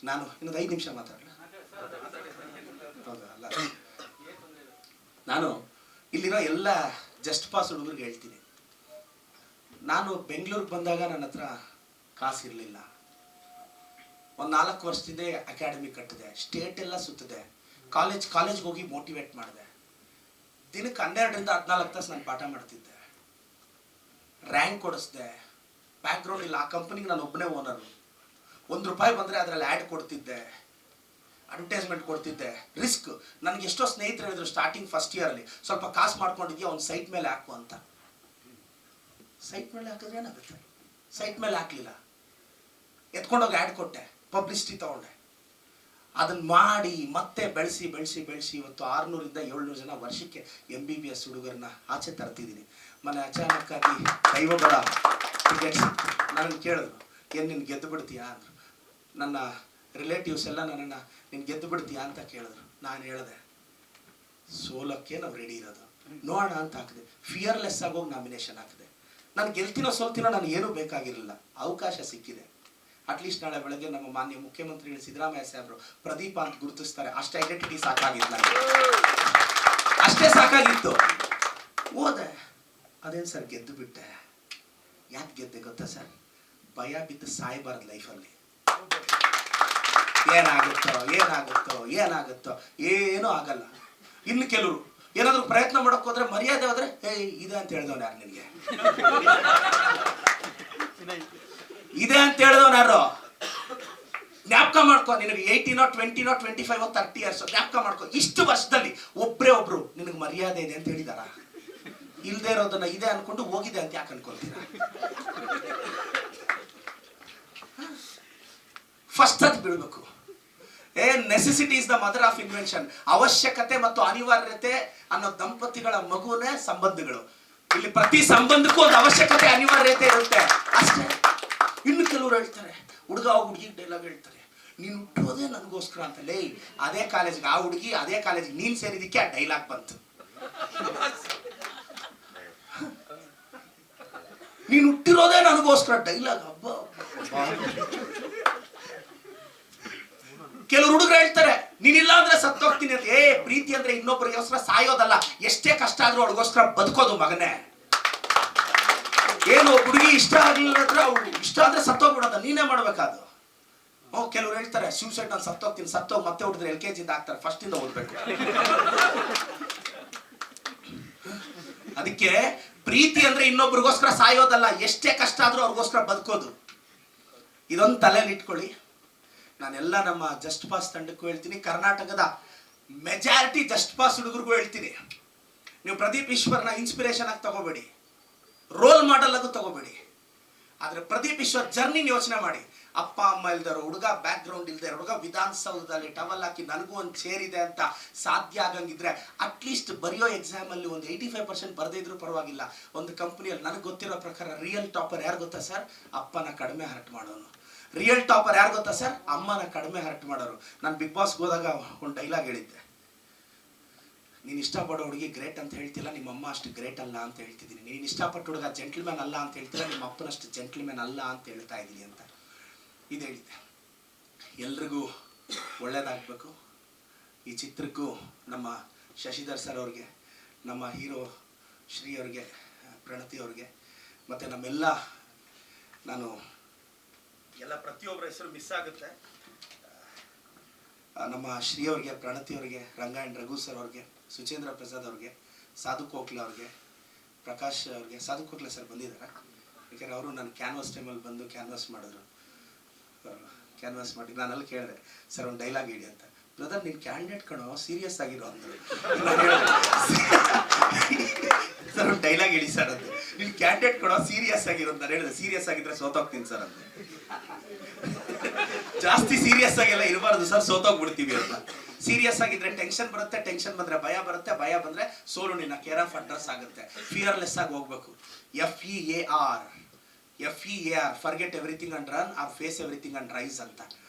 ನಾನು ಇನ್ನೊಂದು 5 ನಿಮಿಷ ಮಾತಾಡಲ್ಲ? ಹೌದಾ? ಅಲ್ಲ, ನಾನು ಇಲ್ಲಿರೋ ಎಲ್ಲ ಜಸ್ಟ್ ಪಾಸ್ ಹುಡುಗರಿಗೆ ಹೇಳ್ತೀನಿ, ನಾನು ಬೆಂಗಳೂರಿಗೆ ಬಂದಾಗ ನನ್ನ ಹತ್ರ ಕಾಸಿರಲಿಲ್ಲ. ಒಂದು 4 ವರ್ಷದಿಂದ ಅಕಾಡೆಮಿ ಕಟ್ಟಿದೆ, ಸ್ಟೇಟ್ ಎಲ್ಲ ಸುತ್ತಿದೆ, ಕಾಲೇಜ್ಗೆ ಹೋಗಿ ಮೋಟಿವೇಟ್ ಮಾಡಿದೆ. ದಿನಕ್ಕೆ 12ರಿಂದ 14 ತಾಸು ನಾನು ಪಾಠ ಮಾಡ್ತಿದ್ದೆ, ರ್ಯಾಂಕ್ ಕೊಡಿಸ್ದೆ. ಬ್ಯಾಕ್ಗ್ರೌಂಡ್ ಇಲ್ಲ, ಆ ಕಂಪನಿಗೆ ನಾನು ಒಬ್ಬನೇ ಓನರು. ₹1 ಬಂದರೆ ಅದರಲ್ಲಿ ಆ್ಯಡ್ ಕೊಡ್ತಿದ್ದೆ, ಅಡ್ವರ್ಟೈಸ್ಮೆಂಟ್ ಕೊಡ್ತಿದ್ದೆ. ರಿಸ್ಕ್. ನನಗೆ ಎಷ್ಟೋ ಸ್ನೇಹಿತರು ಹೇಳಿದ್ರು ಸ್ಟಾರ್ಟಿಂಗ್ ಫಸ್ಟ್ ಇಯರಲ್ಲಿ, ಸ್ವಲ್ಪ ಕಾಸು ಮಾಡ್ಕೊಂಡಿದ್ಯಾ ಒಂದು ಸೈಟ್ ಮೇಲೆ ಹಾಕು ಅಂತ. ಸೈಟ್ ಮೇಲೆ ಹಾಕಿದ್ರೆ ಏನಾಗುತ್ತೆ? ಸೈಟ್ ಮೇಲೆ ಹಾಕಲಿಲ್ಲ, ಎತ್ಕೊಂಡೋಗಿ ಆ್ಯಡ್ ಕೊಟ್ಟೆ, ಪಬ್ಲಿಸಿಟಿ ತೊಗೊಂಡೆ. ಅದನ್ನು ಮಾಡಿ ಮತ್ತೆ ಬೆಳೆಸಿ ಇವತ್ತು 600ರಿಂದ 700 ಜನ ವರ್ಷಕ್ಕೆ MBBS ಹುಡುಗರನ್ನ ಆಚೆ ತರ್ತಿದ್ದೀನಿ. ಮೊನ್ನೆ ಅಚಾನಕ್ಕಾಗಿ ದೈವಬಲ ಟಿಕೆಟ್ ಸಿಕ್ತು. ನನಗೆ ಕೇಳಿದ್ರು, ಏನು ನಿನ್ನ ಗೆದ್ದು ಬಿಡ್ತೀಯಾ ಅಂದರು. ನನ್ನ ರಿಲೇಟಿವ್ಸ್ ಎಲ್ಲ ನನ್ನನ್ನು ನೀನು ಗೆದ್ದು ಬಿಡ್ತೀಯಾ ಅಂತ ಕೇಳಿದ್ರು. ನಾನು ಹೇಳಿದೆ, ಸೋಲಕ್ಕೆ ನಾವು ರೆಡಿ ಇರೋದು, ನೋಡೋಣ ಅಂತ ಹಾಕಿದೆ. ಫಿಯರ್ಲೆಸ್ ಆಗೋಗಿ ನಾಮಿನೇಷನ್ ಹಾಕಿದೆ. ನಾನು ಗೆಲ್ತೀನೋ ಸೋಲ್ತೀನೋ ನನಗೇನೂ ಬೇಕಾಗಿರಲಿಲ್ಲ, ಅವಕಾಶ ಸಿಕ್ಕಿದೆ. ಅಟ್ಲೀಸ್ಟ್ ನಾಳೆ ಬೆಳಗ್ಗೆ ನಮ್ಮ ಮಾನ್ಯ ಮುಖ್ಯಮಂತ್ರಿಗಳು ಸಿದ್ದರಾಮಯ್ಯ ಸಾಹೇಬರು ಪ್ರದೀಪ ಅಂತ ಗುರುತಿಸ್ತಾರೆ, ಅಷ್ಟೇ ಐಡೆಂಟಿಟಿ ಸಾಕಾಗಿತ್ತು ನನಗೆ, ಅಷ್ಟೇ ಸಾಕಾಗಿತ್ತು. ಹೋದೆ. ಅದೇನು ಸರ್ ಗೆದ್ದು ಬಿಟ್ಟೆ? ಯಾಕೆ ಗೆದ್ದೆ ಗೊತ್ತಾ ಸರ್? ಭಯ ಬಿದ್ದು ಸಾಯಬಾರ್ದು ಲೈಫಲ್ಲಿ. ಏನಾಗುತ್ತೋ ಏನೂ ಆಗಲ್ಲ. ಇನ್ನು ಕೆಲವರು ಏನಾದರೂ ಪ್ರಯತ್ನ ಮಾಡೋಕೆ ಹೋದ್ರೆ ಮರ್ಯಾದೆ ಹೋದ್ರೆ ಇದೆ ಅಂತ ಹೇಳಿದವನು ಯಾರು ನಿನಗೆ? ಇದೆ ಅಂತ ಹೇಳಿದವನು ಯಾರು? ಜ್ಞಾಪಕ ಮಾಡ್ಕೊ. ನಿನಗೆ 18 20 25 30 ಇಯರ್ಸ್ ಜ್ಞಾಪಕ ಮಾಡ್ಕೊ. ಇಷ್ಟು ವರ್ಷದಲ್ಲಿ ಒಬ್ರು ನಿನಗೆ ಮರ್ಯಾದೆ ಇದೆ ಅಂತ ಹೇಳಿದಾರ? ಇಲ್ದೇ ಇರೋದನ್ನ ಇದೆ ಅನ್ಕೊಂಡು ಹೋಗಿದೆ ಅಂತ ಯಾಕೆ ಅನ್ಕೊಳ್ತೀರ? ಫಸ್ಟ್ ಅದು ಬಿಡ್ಬೇಕು. Necessity is the mother of invention. ಅವಶ್ಯಕತೆ ಮತ್ತು ಅನಿವಾರ್ಯತೆ ಅನ್ನೋ ದಂಪತಿಗಳ ಮಗುನೇ ಸಂಬಂಧಗಳು. ಇಲ್ಲಿ ಪ್ರತಿ ಸಂಬಂಧಕ್ಕೂ ಒಂದು ಅವಶ್ಯಕತೆ ಅನಿವಾರ್ಯತೆ ಇರುತ್ತೆ ಅಷ್ಟೇ. ಇನ್ನು ಕೆಲವರು ಹೇಳ್ತಾರೆ, ಹುಡುಗ ಹುಡುಗಿ ಡೈಲಾಗ್ ಹೇಳ್ತಾರೆ, ನೀನು ಹುಟ್ಟೋದೇ ನನಗೋಸ್ಕರ ಅಂತ. ಲೇ, ಅದೇ ಕಾಲೇಜ್ಗೆ ಆ ಹುಡುಗಿ, ಅದೇ ಕಾಲೇಜ್ಗೆ ನೀನ್ ಸೇರಿದಕ್ಕೆ ಆ ಡೈಲಾಗ್ ಬಂತು. ನೀನು ಹುಟ್ಟಿರೋದೇ ನನಗೋಸ್ಕರ ಡೈಲಾಗ್. ಹಬ್ಬ. ಕೆಲವರು ಹುಡುಗರು ಹೇಳ್ತಾರೆ, ನೀನಿಲ್ಲ ಅಂದ್ರೆ ಸತ್ತೋಗ್ತೀನಿ ಅಂತ. ಪ್ರೀತಿ ಅಂದ್ರೆ ಇನ್ನೊಬ್ಬರಿಗೋಸ್ಕರ ಸಾಯೋದಲ್ಲ, ಎಷ್ಟೇ ಕಷ್ಟ ಆದ್ರೂ ಅವಳಿಗೋಸ್ಕರ ಬದುಕೋದು ಮಗನೇ. ಏನು ಹುಡುಗಿ ಇಷ್ಟ ಆಗ್ಲಿಲ್ಲ ಅಂದ್ರೆ ಅವಳು ಇಷ್ಟ ಅಂದ್ರೆ ಸತ್ತೋಗ್ಬಿಡೋದ, ನೀನೇ ಮಾಡ್ಬೇಕಾದು. ಕೆಲವ್ರು ಹೇಳ್ತಾರೆ, ಸೂಸೈಡ್ ನಾನು ಸತ್ತೋಗ್ತೀನಿ, ಸತ್ತೋಗಿ ಮತ್ತೆ ಹುಟ್ಟಿದ್ರೆ LKG ಹಾಕ್ತಾರೆ, ಫಸ್ಟ್ ಇಂದ ಓದ್ಬೇಕು. ಅದಕ್ಕೆ ಪ್ರೀತಿ ಅಂದ್ರೆ ಇನ್ನೊಬ್ರಿಗೋಸ್ಕರ ಸಾಯೋದಲ್ಲ, ಎಷ್ಟೇ ಕಷ್ಟ ಆದ್ರೂ ಅವ್ರಿಗೋಸ್ಕರ ಬದುಕೋದು. ಇದೊಂದು ತಲೆಯಲ್ಲಿ ಇಟ್ಕೊಳ್ಳಿ. ನಾನೆಲ್ಲ ನಮ್ಮ ಜಸ್ಟ್ ಪಾಸ್ ತಂಡಕ್ಕೂ ಹೇಳ್ತೀನಿ, ಕರ್ನಾಟಕದ ಮೆಜಾರಿಟಿ ಜಸ್ಟ್ ಪಾಸ್ ಹುಡುಗರಿಗೂ ಹೇಳ್ತೀನಿ, ನೀವು ಪ್ರದೀಪ್ ಈಶ್ವರ್ನ ಇನ್ಸ್ಪಿರೇಷನ್ ಆಗಿ ತಗೋಬೇಡಿ, ರೋಲ್ ಮಾಡೆಲ್ ಆಗು ತಗೋಬೇಡಿ. ಆದ್ರೆ ಪ್ರದೀಪ್ ಈಶ್ವರ್ ಜರ್ನಿನ ಯೋಚನೆ ಮಾಡಿ. ಅಪ್ಪ ಅಮ್ಮ ಇಲ್ದಾರ ಹುಡುಗ, ಬ್ಯಾಕ್ ಗ್ರೌಂಡ್ ಇಲ್ದೇ ಹುಡುಗ, ವಿಧಾನಸೌಧದಲ್ಲಿ ಟವಲ್ ಹಾಕಿ ನನಗೂ ಒಂದು ಚೇರ್ ಇದೆ ಅಂತ ಸಾಧ್ಯ ಆಗಂಗಿದ್ರೆ ಅಟ್ಲೀಸ್ಟ್ ಬರೆಯೋ ಎಕ್ಸಾಮ್ ಅಲ್ಲಿ ಒಂದು 85% ಬರದೇ ಇದ್ರೂ ಪರವಾಗಿಲ್ಲ. ಒಂದು ಕಂಪನಿಯಲ್ಲಿ ನನಗೆ ಗೊತ್ತಿರೋ ಪ್ರಕಾರ ರಿಯಲ್ ಟಾಪರ್ ಯಾರು ಗೊತ್ತಾ ಸರ್? ಅಪ್ಪನ ಕಡಿಮೆ ಹರ್ಟ್ ಮಾಡೋನು. ರಿಯಲ್ ಟಾಪರ್ ಯಾರು ಗೊತ್ತಾ ಸರ್? ಅಮ್ಮನ ಕಡಿಮೆ ಹರ್ಟ್ ಮಾಡೋರು. ನಾನು ಬಿಗ್ ಬಾಸ್ಗೆ ಹೋದಾಗ ಒಂದು ಡೈಲಾಗ್ ಹೇಳಿದ್ದೆ, ನೀನು ಇಷ್ಟಪಡೋ ಹುಡುಗಿ ಗ್ರೇಟ್ ಅಂತ ಹೇಳ್ತಿಲ್ಲ, ನಿಮ್ಮ ಅಮ್ಮ ಅಷ್ಟು ಗ್ರೇಟ್ ಅಲ್ಲ ಅಂತ ಹೇಳ್ತಿದ್ದೀನಿ. ನೀನು ಇಷ್ಟಪಟ್ಟ ಹುಡುಗ ಜೆಂಟ್ಲ್ಮ್ಯಾನ್ ಅಲ್ಲ ಅಂತ ಹೇಳ್ತಿಲ್ಲ, ನಿಮ್ಮ ಅಪ್ಪನಷ್ಟು ಜೆಂಟ್ಲ್ಮ್ಯಾನ್ ಅಲ್ಲ ಅಂತ ಹೇಳ್ತಾ ಇದ್ದೀನಿ ಅಂತ ಇದು ಹೇಳಿದ್ದೆ. ಎಲ್ರಿಗೂ ಒಳ್ಳೇದಾಗಬೇಕು. ಈ ಚಿತ್ರಕ್ಕೂ ನಮ್ಮ ಶಶಿಧರ್ ಸರ್ ಅವ್ರಿಗೆ, ನಮ್ಮ ಹೀರೋ ಶ್ರೀ ಅವ್ರಿಗೆ, ಪ್ರಣತಿ ಅವ್ರಿಗೆ, ಮತ್ತು ನಮ್ಮೆಲ್ಲ, ನಾನು ಎಲ್ಲ ಪ್ರತಿಯೊಬ್ಬರ ಹೆಸರು ಮಿಸ್ ಆಗುತ್ತೆ. ನಮ್ಮ ಶ್ರೀ ಅವ್ರಿಗೆ, ಪ್ರಣತಿ ಅವ್ರಿಗೆ, ರಂಗಾಯಣ್ ರಘು ಸರ್ ಅವ್ರಿಗೆ, ಸುಚೇಂದ್ರ ಪ್ರಸಾದ್ ಅವ್ರಿಗೆ, ಸಾಧು ಕೋಕ್ಲ ಅವ್ರಿಗೆ, ಪ್ರಕಾಶ್ ಅವ್ರಿಗೆ ಸಾಧು ಕೋಕ್ಲೆ ಸರ್ ಬಂದಿದ್ದಾರೆ. ಯಾಕೆಂದರೆ ಅವರು ನನ್ನ ಕ್ಯಾನ್ವಾಸ್ ಟೈಮಲ್ಲಿ ಬಂದು ಕ್ಯಾನ್ವಾಸ್ ಮಾಡಿದ್ರು. ಕ್ಯಾನ್ವಾಸ್ ಮಾಡಿ ನಾನು ಅಲ್ಲಿ ಕೇಳಿದೆ, ಸರ್ ಒಂದು ಡೈಲಾಗ್ ಹೇಳಿ ಅಂತ. ಬ್ರದರ್ ನೀನು ಕ್ಯಾಂಡಿಡೇಟ್ ಕಣೋ, ಸೀರಿಯಸ್ ಆಗಿರೋ ಅಂದರು. ಸರ್ ಒಂದು ಡೈಲಾಗ್ ಹೇಳಿ ಸರ್ ಅಂತ. ನೀನು ಕ್ಯಾಂಡಿಡೇಟ್ ಕಣೋ, ಸೀರಿಯಸ್ ಆಗಿರೋ ಅಂತ ಹೇಳಿದೆ. ಸೀರಿಯಸ್ ಆಗಿದ್ರೆ ಸೋತೋಗ್ತೀನಿ ಸರ್ ಅಂತ. ಜಾಸ್ತಿ ಸೀರಿಯಸ್ ಆಗಿಲ್ಲ ಇರಬಾರ್ದು ಸರ್, ಸೋತೋಗ್ಬಿಡ್ತೀವಿ ಅಂತ. ಸೀರಿಯಸ್ ಆಗಿದ್ರೆ ಟೆನ್ಷನ್ ಬರುತ್ತೆ, ಟೆನ್ಷನ್ ಬಂದ್ರೆ ಭಯ ಬರುತ್ತೆ, ಭಯ ಬಂದ್ರೆ ಸೋಲು ನಿನ್ನ ಕೇರ್ ಆಫ್ ಅಡ್ರೆಸ್ ಆಗುತ್ತೆ. ಫಿಯರ್ಲೆಸ್ ಆಗಿ ಹೋಗ್ಬೇಕು. FEAR forget everything and run or face everything and rise ಅಂತ.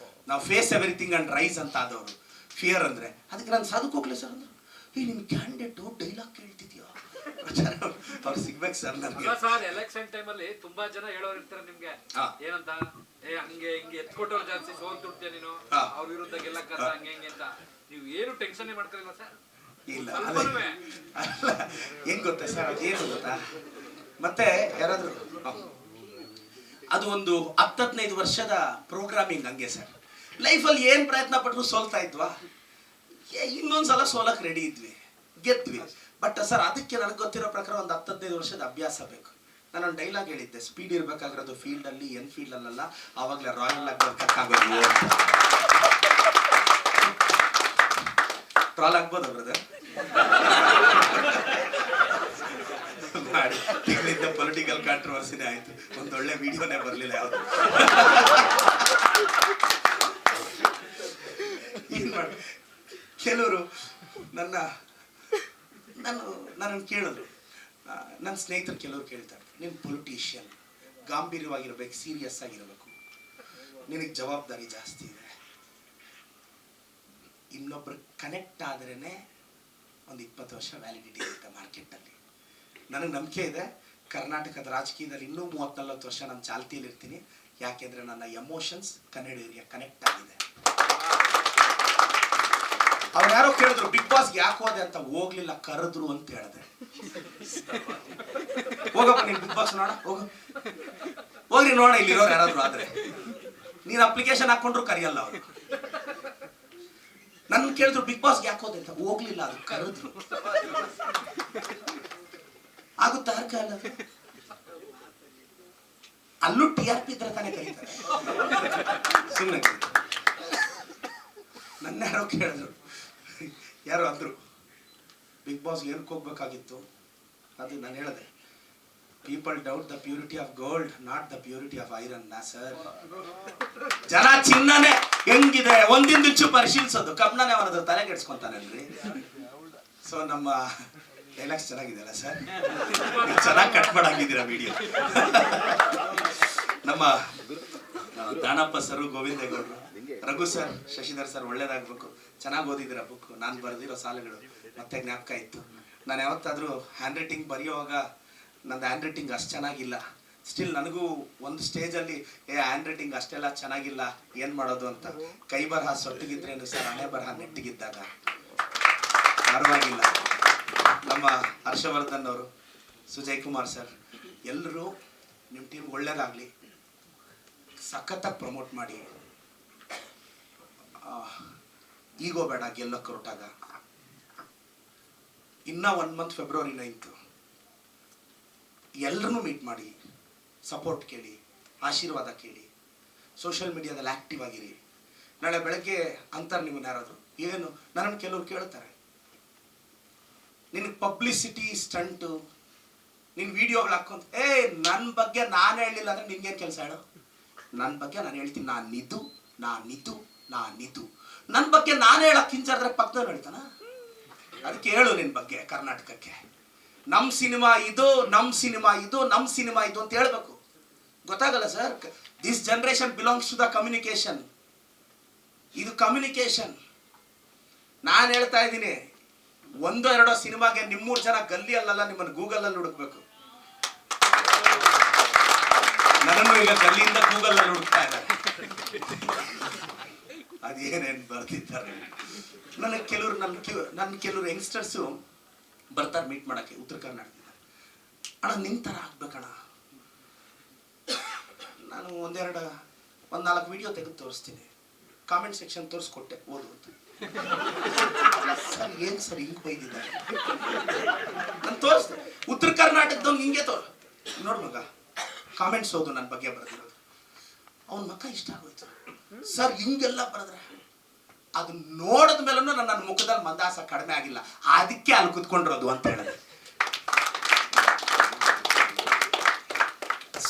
ನಾವು ಫೇಸ್ ಎವ್ರಿಥಿಂಗ್ ಅಂಡ್ ರೈಸ್ ಅಂತ ಆದವರು. ಫಿಯರ್ ಅಂದ್ರೆ ಅದಕ್ಕೆ ನಾನು ಸಾಧು ಕೋಕ್ಲೆ ಸರ್ ಅಂದ್ರು, ನಿಮ್ ಕ್ಯಾಂಡಿಡೇಟು ಡೈಲಾಗ್ ಕೇಳ್ತಿದ್ಯಾ ಅವ್ರು ಸಿಗ್ಬೇಕು ಸರ್ ನನಗೆ. ಎಲೆಕ್ಷನ್ ಟೈಮ್ ಅಲ್ಲಿ ತುಂಬಾ ಜನ ಹೇಳೋರು ಇರ್ತಾರೆ ನಿಮ್ಗೆ ಏನಂತ, ಹಂಗೆ ಹಿಂಗೆ ಎತ್ಕೊಟ್ಟವ್ರು ಜಾಸ್ತಿ ಸೋಲ್ ತುಡ್ತೀಯ ನೀನು, ಅವ್ರ ವಿರುದ್ಧ ಗೆಲ್ಲಕ್ಕ ಹಂಗೆ ಹಿಂಗೆ ಅಂತ. ನೀವು ಏನು ಟೆನ್ಷನ್ ಮಾಡ್ಕೊಳ್ಳಿಲ್ಲ ಸರ್? ಇಲ್ಲ ಅಲ್ಲ, ಹೆಂಗ್ ಗೊತ್ತಾ ಸರ್, ಅದೇನು ಗೊತ್ತಾ, ಮತ್ತೆ ಯಾರಾದ್ರು ಅದು ಒಂದು 10-15 ವರ್ಷದ ಪ್ರೋಗ್ರಾಮಿಂಗ್ ಹಂಗೆ ಸರ್. ಲೈಫಲ್ಲಿ ಏನು ಪ್ರಯತ್ನ ಪಟ್ಟರು ಸೋಲ್ತಾ ಇದ್ವಾ, ಇನ್ನೊಂದ್ಸಲ ಸೋಲಕ್ಕೆ ರೆಡಿ ಇದ್ವಿ, ಗೆದ್ವಿ. ಬಟ್ ಸರ್ ಅದಕ್ಕೆ ನನಗೆ ಗೊತ್ತಿರೋ ಪ್ರಕಾರ ಒಂದು 10-15 ವರ್ಷದ ಅಭ್ಯಾಸ ಬೇಕು. ನಾನೊಂದು ಡೈಲಾಗ್ ಹೇಳಿದ್ದೆ, ಸ್ಪೀಡ್ ಇರಬೇಕಾಗಿರೋದು ಫೀಲ್ಡಲ್ಲಿ, ಫೀಲ್ಡಲ್ಲ, ಆವಾಗಲೇ ರಾಯಲ್ ಆಗಿ ಬರ್ಬೇಕಾಗೋದು. ಟ್ರಾಲ್ ಆಗ್ಬೋದು ಬ್ರದರ್ ಮಾಡಿ. ತಿಂಗಳಿಂದ ಪೊಲಿಟಿಕಲ್ ಕಾಂಟ್ರವರ್ಸಿನೇ ಆಯ್ತು, ಒಂದೊಳ್ಳೆ ವಿಡಿಯೋನೇ ಬರಲಿಲ್ಲ ಯಾವುದು. ಕೆಲವರು ನನ್ನನ್ನು ಕೇಳಿದ್ರು, ನನ್ನ ಸ್ನೇಹಿತರು ಕೆಲವರು ಕೇಳ್ತಾರೆ, ನೀನು ಪೊಲಿಟಿಷಿಯನ್, ಗಾಂಭೀರ್ಯವಾಗಿರ್ಬೇಕು, ಸೀರಿಯಸ್ ಆಗಿರಬೇಕು, ನಿನಗೆ ಜವಾಬ್ದಾರಿ ಜಾಸ್ತಿ ಇದೆ, ಇನ್ನೊಬ್ರು ಕನೆಕ್ಟ್ ಆದ್ರೇನೆ ಒಂದು 20 ವರ್ಷ ವ್ಯಾಲಿಡಿಟಿ ಇರುತ್ತೆ ಮಾರ್ಕೆಟಲ್ಲಿ. ನನಗೆ ನಂಬಿಕೆ ಇದೆ, ಕರ್ನಾಟಕದ ರಾಜಕೀಯದಲ್ಲಿ ಇನ್ನೂ 30-40 ವರ್ಷ ನಾನು ಚಾಲ್ತಿಯಲ್ಲಿ ಇರ್ತೀನಿ. ಯಾಕೆಂದ್ರೆ ನನ್ನ ಎಮೋಷನ್ಸ್ ಕನ್ನಡಿಗರಿಗೆ ಕನೆಕ್ಟ್ ಆಗಿದೆ. ಅವ್ರು ಯಾರೋ ಕೇಳಿದ್ರು ಬಿಗ್ ಬಾಸ್ಗೆ ಯಾಕೆ ಹೋದೆ ಅಂತ. ಹೋಗ್ಲಿಲ್ಲ, ಕರೆದ್ರು ಅಂತ ಹೇಳಿದೆ. ಹೋಗಪ್ಪ ನೀನ್ ಬಿಗ್ ಬಾಸ್ ನೋಡ, ಹೋಗ್ರಿ ನೋಡ, ಇಲ್ಲಿರೋರು ಯಾರಾದ್ರು ಆದ್ರೆ. ನೀನ್ ಅಪ್ಲಿಕೇಶನ್ ಹಾಕೊಂಡ್ರು ಕರೆಯಲ್ಲ ಅವರು. ನನ್ನ ಕೇಳಿದ್ರು ಬಿಗ್ ಬಾಸ್ಗೆ ಯಾಕೆ ಹೋದೆ ಅಂತ. ಹೋಗ್ಲಿಲ್ಲ, ಅದು ಕರೆದ್ರು. ಆಗುತ್ತಾ ಕಾಲ? ಅಲ್ಲೂ TRP ಇದ್ರೆ ತಾನೇ ಕರೀತಾರೆ. ಸುಮ್ಮನೆ ನನ್ನ ಯಾರೋ ಕೇಳಿದ್ರು, ಯಾರು ಅಂದ್ರು ಬಿಗ್ ಬಾಸ್ ಏನಕ್ಕೆ ಹೋಗ್ಬೇಕಾಗಿತ್ತು. ಅದು ನಾನು ಹೇಳಿದೆ, people doubt the purity of gold, not the purity of iron. Sir ಜನ ಚಿನ್ನನೇ ಹೆಂಗಿದೆ ಒಂದಿಂದಿಂಚು ಪರಿಶೀಲಿಸೋದು, ಕಬ್ಣನೇ ಅವನದು ತಲೆ ಕೆಡ್ಸ್ಕೊಂತಾನಲ್ರಿ. ಸೊ ನಮ್ಮ ಡೈಲಾಗ್ಸ್ ಚೆನ್ನಾಗಿದೆಯಲ್ಲ ಸರ್, ಚೆನ್ನಾಗಿ ಕಟ್ ಮಾಡಾಕಿದ್ದೀರಾ ವಿಡಿಯೋ. ನಮ್ಮ ದಾನಪ್ಪ ಸರ್, ಗೋವಿಂದೇಗೌಡರು, ರಘು ಸರ್, ಶಶಿಧರ್ ಸರ್, ಒಳ್ಳೇದಾಗಬೇಕು. ಚೆನ್ನಾಗಿ ಓದಿದ್ದೀರ ಬುಕ್. ನಾನು ಬರೆದಿರೋ ಸಾಲುಗಳು ಮತ್ತೆ ಜ್ಞಾಪಕ ಇತ್ತು. ನಾನು ಯಾವತ್ತಾದರೂ ಹ್ಯಾಂಡ್ ರೈಟಿಂಗ್ ಬರೆಯುವಾಗ ನಂದು ಹ್ಯಾಂಡ್ ರೈಟಿಂಗ್ ಅಷ್ಟು ಚೆನ್ನಾಗಿಲ್ಲ. ಸ್ಟಿಲ್ ನನಗೂ ಒಂದು ಸ್ಟೇಜಲ್ಲಿ ಹ್ಯಾಂಡ್ ರೈಟಿಂಗ್ ಅಷ್ಟೆಲ್ಲ ಚೆನ್ನಾಗಿಲ್ಲ, ಏನು ಮಾಡೋದು ಅಂತ. ಕೈ ಬರಹ ಸೊಟ್ಟಿಗಿದ್ರೇನು ಸರ್, ಹಣೆ ಬರಹ ನೆಟ್ಟಿಗಿದ್ದಾಗ ಪರವಾಗಿಲ್ಲ. ನಮ್ಮ ಹರ್ಷವರ್ಧನ್ ಅವರು, ಸುಜಯ್ ಕುಮಾರ್ ಸರ್, ಎಲ್ಲರೂ ನಿಮ್ಮ ಟೀಮ್ ಒಳ್ಳೇದಾಗಲಿ, ಸಖತ್ತಾಗಿ ಪ್ರಮೋಟ್ ಮಾಡಿ. ಈಗೋ ಬೇಡ, ಗೆಲ್ಲಕ್ಕೆ ಹೊರಟಾಗ. ಇನ್ನ 1 ಮಂತ್ ಫೆಬ್ರವರಿ 9 ಎಲ್ಲರನ್ನೂ ಮೀಟ್ ಮಾಡಿ, ಸಪೋರ್ಟ್ ಕೇಳಿ, ಆಶೀರ್ವಾದ ಕೇಳಿ, ಸೋಷಿಯಲ್ ಮೀಡಿಯಾದಲ್ಲಿ ಆಕ್ಟಿವ್ ಆಗಿರಿ. ನಾಳೆ ಬೆಳಗ್ಗೆ ಅಂತಾರೆ ನಿಮ್ಮನ್ನ ಯಾರಾದ್ರು, ಏನು ನನ್ನನ್ನು ಕೆಲವರು ಕೇಳ್ತಾರೆ, ನಿನಗೆ ಪಬ್ಲಿಸಿಟಿ ಸ್ಟಂಟು, ನಿನ್ನ ವಿಡಿಯೋಗಳು ಹಾಕೊಂತ. ನನ್ನ ಬಗ್ಗೆ ನಾನು ಹೇಳಲಿಲ್ಲ ಅಂದ್ರೆ ನಿನ್ಗೇನು ಕೆಲಸ ಹೇಳು? ನನ್ನ ಬಗ್ಗೆ ನಾನು ಹೇಳ್ತೀನಿ, ನಾನಿದು. ನನ್ನ ಬಗ್ಗೆ ನಾನು ಹೇಳಕ್ ಹಿಂಜಾದ್ರೆ ಪಕ್ಕದವ್ರು ಹೇಳ್ತಾನ? ಅದಕ್ಕೆ ಹೇಳು ನಿನ್ನ ಬಗ್ಗೆ ಕರ್ನಾಟಕಕ್ಕೆ. ನಮ್ಮ ಸಿನಿಮಾ ಇದು ಅಂತ ಹೇಳ್ಬೇಕು. ಗೊತ್ತಾಗಲ್ಲ sir. This generation belongs to the communication. ಇದು ಕಮ್ಯುನಿಕೇಶನ್. ನಾನು ಹೇಳ್ತಾ ಇದ್ದೀನಿ, 1-2 ಸಿನಿಮಾಗೆ 3 ಜನ ಗಲ್ಲಿಯಲ್ಲ ನಿಮ್ಮನ್ನು ಗೂಗಲಲ್ಲಿ ಹುಡುಕ್ಬೇಕು. ನನ್ನನ್ನು ಈಗ ಗಲ್ಲಿಯಿಂದ ಗೂಗಲಲ್ಲಿ ಹುಡುಕ್ತಾ ಇದ್ದಾರೆ. ಅದೇನೇನು ಬರ್ತಿದ್ದಾರೆ. ನನ್ನ ಕೆಲವರು ಯಂಗ್ಸ್ಟರ್ಸು ಬರ್ತಾರೆ ಮೀಟ್ ಮಾಡೋಕ್ಕೆ ಉತ್ತರ ಕರ್ನಾಟಕದಿಂದ. ಅಣ್ಣ ನಿಮ್ಮ ಥರ ಆಗ್ಬೇಕಣ್ಣ. ನಾನು 1-4 ವಿಡಿಯೋ ತೆಗೆದು ತೋರಿಸ್ತೀನಿ, ಕಾಮೆಂಟ್ ಸೆಕ್ಷನ್ ತೋರಿಸ್ಕೊಟ್ಟೆ, ಓದು ಅಂತ. ಸರ್ ಏನ್ ಸರ್ ಹಿಂಗ್ ಬೈದಿದ್ದಾರೆ? ನಾನು ತೋರಿಸ್ದೆ, ಉತ್ತರ ಕರ್ನಾಟಕದವ್ನು ಹಿಂಗೆ ನೋಡ್ ಮಗ, ಕಾಮೆಂಟ್ಸ್ ಓದು ನನ್ನ ಬಗ್ಗೆ ಬರೆದಿರೋದು. ಅವನ ಮಕ್ಕ ಇಷ್ಟ ಆಗೋಯ್ತು. ಸರ್ ಹಿಂಗೆಲ್ಲ ಬರೆದ್ರೆ ಅದು ನೋಡಿದ ಮೇಲೂ ನನ್ನ ಮುಖದಲ್ಲಿ ಮಂದಾಸ ಕಡಿಮೆ ಆಗಿಲ್ಲ, ಅದಕ್ಕೆ ಅಲ್ಲಿ ಕುತ್ಕೊಂಡಿರೋದು ಅಂತ ಹೇಳಿದೆ.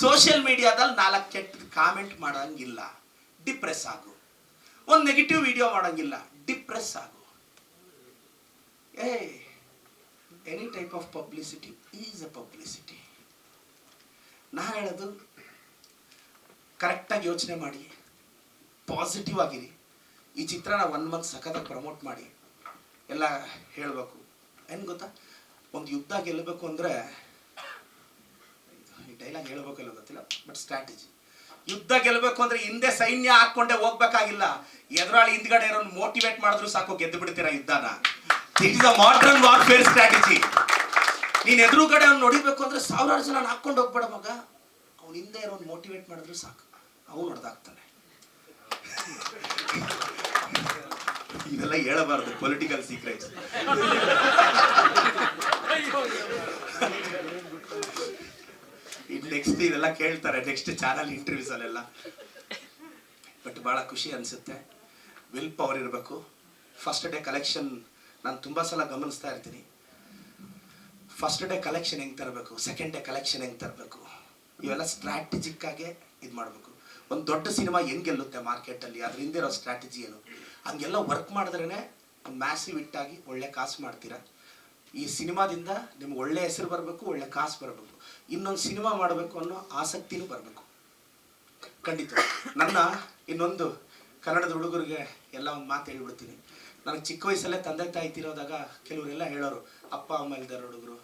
ಸೋಷಿಯಲ್ ಮೀಡಿಯಾದಲ್ಲಿ 4 ಕೆಟ್ಟ ಕಾಮೆಂಟ್ ಮಾಡಂಗಿಲ್ಲ, ಡಿಪ್ರೆಸ್ ಆಗು. ಒಂದು ನೆಗೆಟಿವ್ ವಿಡಿಯೋ ಮಾಡಂಗಿಲ್ಲ, ಡಿಪ್ರೆಸ್ ಆಗು. Any type of publicity is A publicity. ನಾನು ಹೇಳೋದು ಕರೆಕ್ಟಾಗಿ ಯೋಚನೆ ಮಾಡಿ, ಪಾಸಿಟಿವ್ ಆಗಿರಿ. ಈ ಚಿತ್ರನ 1 ಮಂತ್ ಸಖತ್ತಾಗಿ ಪ್ರಮೋಟ್ ಮಾಡಿ ಎಲ್ಲ ಹೇಳಬೇಕು. ಏನು ಗೊತ್ತಾ, ಒಂದು ಯುದ್ಧ ಗೆಲ್ಲಬೇಕು ಅಂದರೆ, ಈ ಡೈಲಾಗ್ ಹೇಳಬೇಕಲ್ಲ ಗೊತ್ತಿಲ್ಲ, ಬಟ್ ಸ್ಟ್ರಾಟಜಿ. ಯುದ್ಧ ಗೆಲ್ಲಬೇಕು ಅಂದ್ರೆ ಹಿಂದೆ ಸೈನ್ಯ ಹಾಕೊಂಡೆ ಹೋಗ್ಬೇಕಾಗಿಲ್ಲ, ಎದುರಾಳಿ ಹಿಂದ್ಗಡೆ ಇರೋನ್ ಮೋಟಿವೇಟ್ ಮಾಡಿದ್ರು ಸಾಕು, ಗೆದ್ದು ಬಿಡ್ತೀರಾ ಯುದ್ಧನ. It is a modern warfare strategy. ನೀನ್ ಎದುರುಗಡೆ ಅವ್ನು ನೋಡಿಬೇಕು ಅಂದ್ರೆ 1000 ಜನ ಹಾಕೊಂಡು ಹೋಗ್ಬೇಡ ಮಗ, ಅವ್ನ ಹಿಂದೆ ಇರೋನ್ ಮೋಟಿವೇಟ್ ಮಾಡಿದ್ರು ಸಾಕು, ಅವ್ನು ಹೊಡೆದಾಗ್ತಾನೆ. ಇದೆಲ್ಲ ಹೇಳಬಾರ್ದು, ಪೊಲಿಟಿಕಲ್ ಸೀಕ್ರೆಟ್ಸ್. ನೆಕ್ಸ್ಟ್ ಇದೆಲ್ಲ ಕೇಳ್ತಾರೆ ನೆಕ್ಸ್ಟ್ ಚಾನಲ್ ಇಂಟರ್ವ್ಯೂಸ್ ಅಲ್ಲೆಲ್ಲ. ಬಟ್ ಬಹಳ ಖುಷಿ ಅನ್ಸುತ್ತೆ. ವಿಲ್ ಪವರ್ ಇರಬೇಕು. ಫಸ್ಟ್ ಡೇ ಕಲೆಕ್ಷನ್ ನಾನು ತುಂಬಾ ಸಲ ಗಮನಿಸ್ತಾ ಇರ್ತೀನಿ. ಫಸ್ಟ್ ಡೇ ಕಲೆಕ್ಷನ್ ಹೆಂಗೆ ತರಬೇಕು, ಸೆಕೆಂಡ್ ಡೇ ಕಲೆಕ್ಷನ್ ಹೆಂಗೆ ತರಬೇಕು, ಇವೆಲ್ಲ ಸ್ಟ್ರಾಟಜಿಕ್ ಆಗಿ ಇದು ಮಾಡಬೇಕು. ಒಂದು ದೊಡ್ಡ ಸಿನಿಮಾ ಹೆಂಗೆ ಗೆಲ್ಲುತ್ತೆ ಮಾರ್ಕೆಟಲ್ಲಿ, ಅದ್ರ ಹಿಂದೆ ಇರೋ ಸ್ಟ್ರಾಟಜಿ ಏನು, ಹಂಗೆಲ್ಲ ವರ್ಕ್ ಮಾಡಿದ್ರೇ ಒಂದು ಮ್ಯಾಸಿವ್ ಹಿಟ್ಟಾಗಿ ಒಳ್ಳೆ ಕಾಸು ಮಾಡ್ತೀರಾ. ಈ ಸಿನಿಮಾದಿಂದ ನಿಮ್ಗೆ ಒಳ್ಳೆ ಹೆಸರು ಬರಬೇಕು, ಒಳ್ಳೆ ಕಾಸು ಬರಬೇಕು, ಇನ್ನೊಂದು ಸಿನಿಮಾ ಮಾಡಬೇಕು ಅನ್ನೋ ಆಸಕ್ತಿನೂ ಬರಬೇಕು. ಖಂಡಿತ. ನನ್ನ ಇನ್ನೊಂದು ಕನ್ನಡದ ಹುಡುಗರಿಗೆ ಎಲ್ಲ ಒಂದು ಮಾತು ಹೇಳ್ಬಿಡ್ತೀನಿ. ನನಗೆ ಚಿಕ್ಕ ವಯಸ್ಸಲ್ಲೇ ತಂದೆ ತಾಯಿ ತೀರೋದಾಗ ಕೆಲವರೆಲ್ಲ ಹೇಳೋರು, ಅಪ್ಪ ಅಮ್ಮ ಇಲ್ದಾರ ಹುಡುಗರು,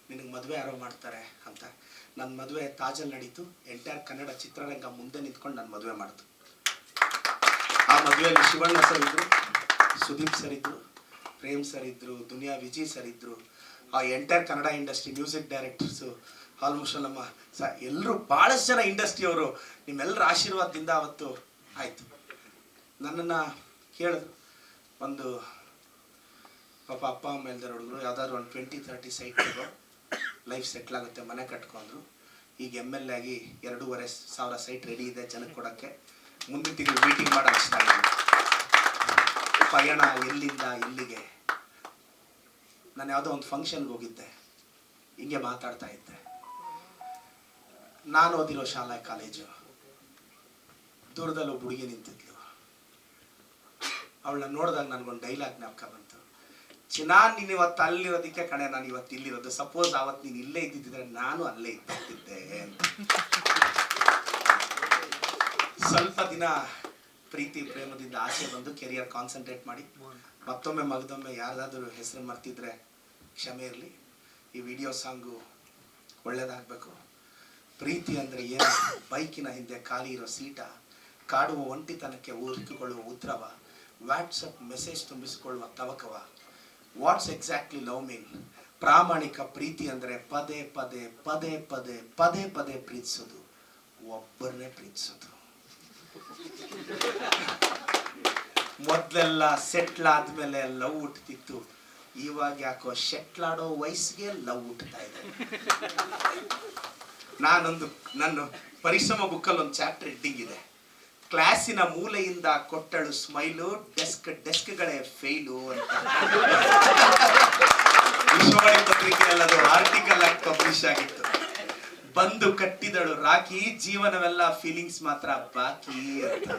ನಿನಗೆ ಮದುವೆ ಯಾರೋ ಮಾಡ್ತಾರೆ ಅಂತ. ನನ್ನ ಮದುವೆ ತಾಜಲ್ಲಿ ನಡೀತು. ಎಂಟೈರ್ ಕನ್ನಡ ಚಿತ್ರರಂಗ ಮುಂದೆ ನಿಂತ್ಕೊಂಡು ನನ್ನ ಮದುವೆ ಮಾಡಿತು. ಆ ಮದುವೆಯಲ್ಲಿ ಶಿವಣ್ಣ ಸರ್ ಇದ್ರು, ಸುದೀಪ್ ಸರ್ ಇದ್ರು, ಪ್ರೇಮ್ ಸರ್ ಇದ್ರು, ದುನಿಯಾ ವಿಜಯ್ ಸರ್ ಇದ್ರು. ಆ entire Kannada industry music directors almost ನಮ್ಮ ಎಲ್ಲರೂ ಭಾಳಷ್ಟು ಜನ ಇಂಡಸ್ಟ್ರಿಯವರು ನಿಮ್ಮೆಲ್ಲರ ಆಶೀರ್ವಾದದಿಂದ ಅವತ್ತು ಆಯಿತು. ನನ್ನನ್ನು ಕೇಳಿದ್ರು, ಒಂದು ಪಾಪ ಅಪ್ಪ ಅಮ್ಮ ಇಲ್ದಾರ ಹುಡುಗರು, ಯಾವ್ದಾದ್ರು ಒಂದು 20-30 ಸೈಟ್ ಲೈಫ್ ಸೆಟ್ಲ್ ಆಗುತ್ತೆ, ಮನೆ ಕಟ್ಕೊಂಡ್ರು. ಈಗ MLA ಆಗಿ 2,500 ಸೈಟ್ ರೆಡಿ ಇದೆ ಜನಕ್ಕೆ ಕೊಡೋಕ್ಕೆ. ಮುಂದಿನ ತಿಂಗಳು ಮೀಟಿಂಗ್ ಮಾಡೋಕೆ ಸ್ಟಾರ್ಟ್ ಆಗಿದೆ. ಪಯಣ ಎಲ್ಲಿಂದ ಎಲ್ಲಿಗೆ. ನಾನು ಯಾವುದೋ ಒಂದು ಫಂಕ್ಷನ್ಗೆ ಹೋಗಿದ್ದೆ, ಹಿಂಗೆ ಮಾತಾಡ್ತಾ ಇದ್ದೆ. ನಾನು ಓದಿರೋ ಶಾಲಾ ಕಾಲೇಜು, ದೂರದಲ್ಲಿ ಒಬ್ಬ ಹುಡುಗಿ ನಿಂತಿದ್ಲು. ಅವಳನ್ನ ನೋಡಿದಾಗ ನನಗೊಂದು ಡೈಲಾಗ್ ಜ್ಞಾಪಕ ಬಂತು. ನೀನು ಇವತ್ತು ಅಲ್ಲಿರೋದಕ್ಕೆ ಕಣೆ ನಾನು ಇವತ್ತು ಇಲ್ಲಿರೋದು. ಸಪೋಸ್ ಅವತ್ತು ನೀನು ಇಲ್ಲೇ ಇದ್ದಿದ್ದರೆ ನಾನು ಅಲ್ಲೇ ಇದ್ದಿದ್ದೆ. ಸ್ವಲ್ಪ ದಿನ ಪ್ರೀತಿ ಪ್ರೇಮದಿಂದ ಆಸೆ ಬಂದು ಕೆರಿಯರ್ ಕಾನ್ಸಂಟ್ರೇಟ್ ಮಾಡಿ ಮತ್ತೊಮ್ಮೆ ಮಗದೊಮ್ಮೆ ಯಾರ್ದಾದ್ರೂ ಹೆಸರು ಮರ್ತಿದ್ರೆ ಕ್ಷಮೆ ಇರಲಿ. ಈ ವಿಡಿಯೋ ಸಾಂಗು ಒಳ್ಳೇದಾಗಬೇಕು. ಪ್ರೀತಿ ಅಂದರೆ ಏನು? ಬೈಕಿನ ಹಿಂದೆ ಖಾಲಿ ಇರೋ ಸೀಟ, ಕಾಡುವ ಒಂಟಿತನಕ್ಕೆ ಹುಡುಕಿಕೊಳ್ಳುವ ಉತ್ತರವ, ವಾಟ್ಸಪ್ ಮೆಸೇಜ್ ತುಂಬಿಸಿಕೊಳ್ಳುವ ತವಕವ. What's exactly love mean? ಪ್ರಾಮಾಣಿಕ ಪ್ರೀತಿ ಅಂದರೆ ಪದೇ ಪದೇ ಪದೇ ಪದೇ ಪದೇ ಪದೇ ಪ್ರೀತಿಸೋದು, ಒಬ್ಬರನ್ನೇ ಪ್ರೀತಿಸೋದು. ಮೊದಲೆಲ್ಲ ಸೆಟ್ಲ್ ಆದ್ಮೇಲೆ ಲವ್ ಹುಟ್ಟುತ್ತಿತ್ತು, ಇವಾಗ ಯಾಕೋ ಶೆಟ್ಲಾಡೋ ವಯಸ್ಸಿಗೆ ಲವ್ ಹುಟ್ಟುತ್ತಾ ಇದೆ. ನನ್ನ ಪರಿಶ್ರಮ ಬುಕ್ಕಲ್ಲಿ ಒಂದು ಚಾಪ್ಟರ್ ಹೆಡ್ಡಿಂಗ್ ಇದೆ, ಕ್ಲಾಸಿನ ಮೂಲೆಯಿಂದ ಕೊಟ್ಟಳು ಸ್ಮೈಲು, ಡೆಸ್ಕ್ಗಳೇ ಫೇಲು ಅಂತ. ವಿಶ್ವವಾಣಿ ಪತ್ರಿಕೆಯಲ್ಲಿ ಅದು ಆರ್ಟಿಕಲ್ ಆಗಿ ಪಬ್ಲಿಷ್ ಆಗಿತ್ತು. ಬಂದು ಕಟ್ಟಿದಳು ರಾಖಿ, ಜೀವನವೆಲ್ಲ ಫೀಲಿಂಗ್ಸ್ ಮಾತ್ರ ಬಾಕಿ ಅಂತ.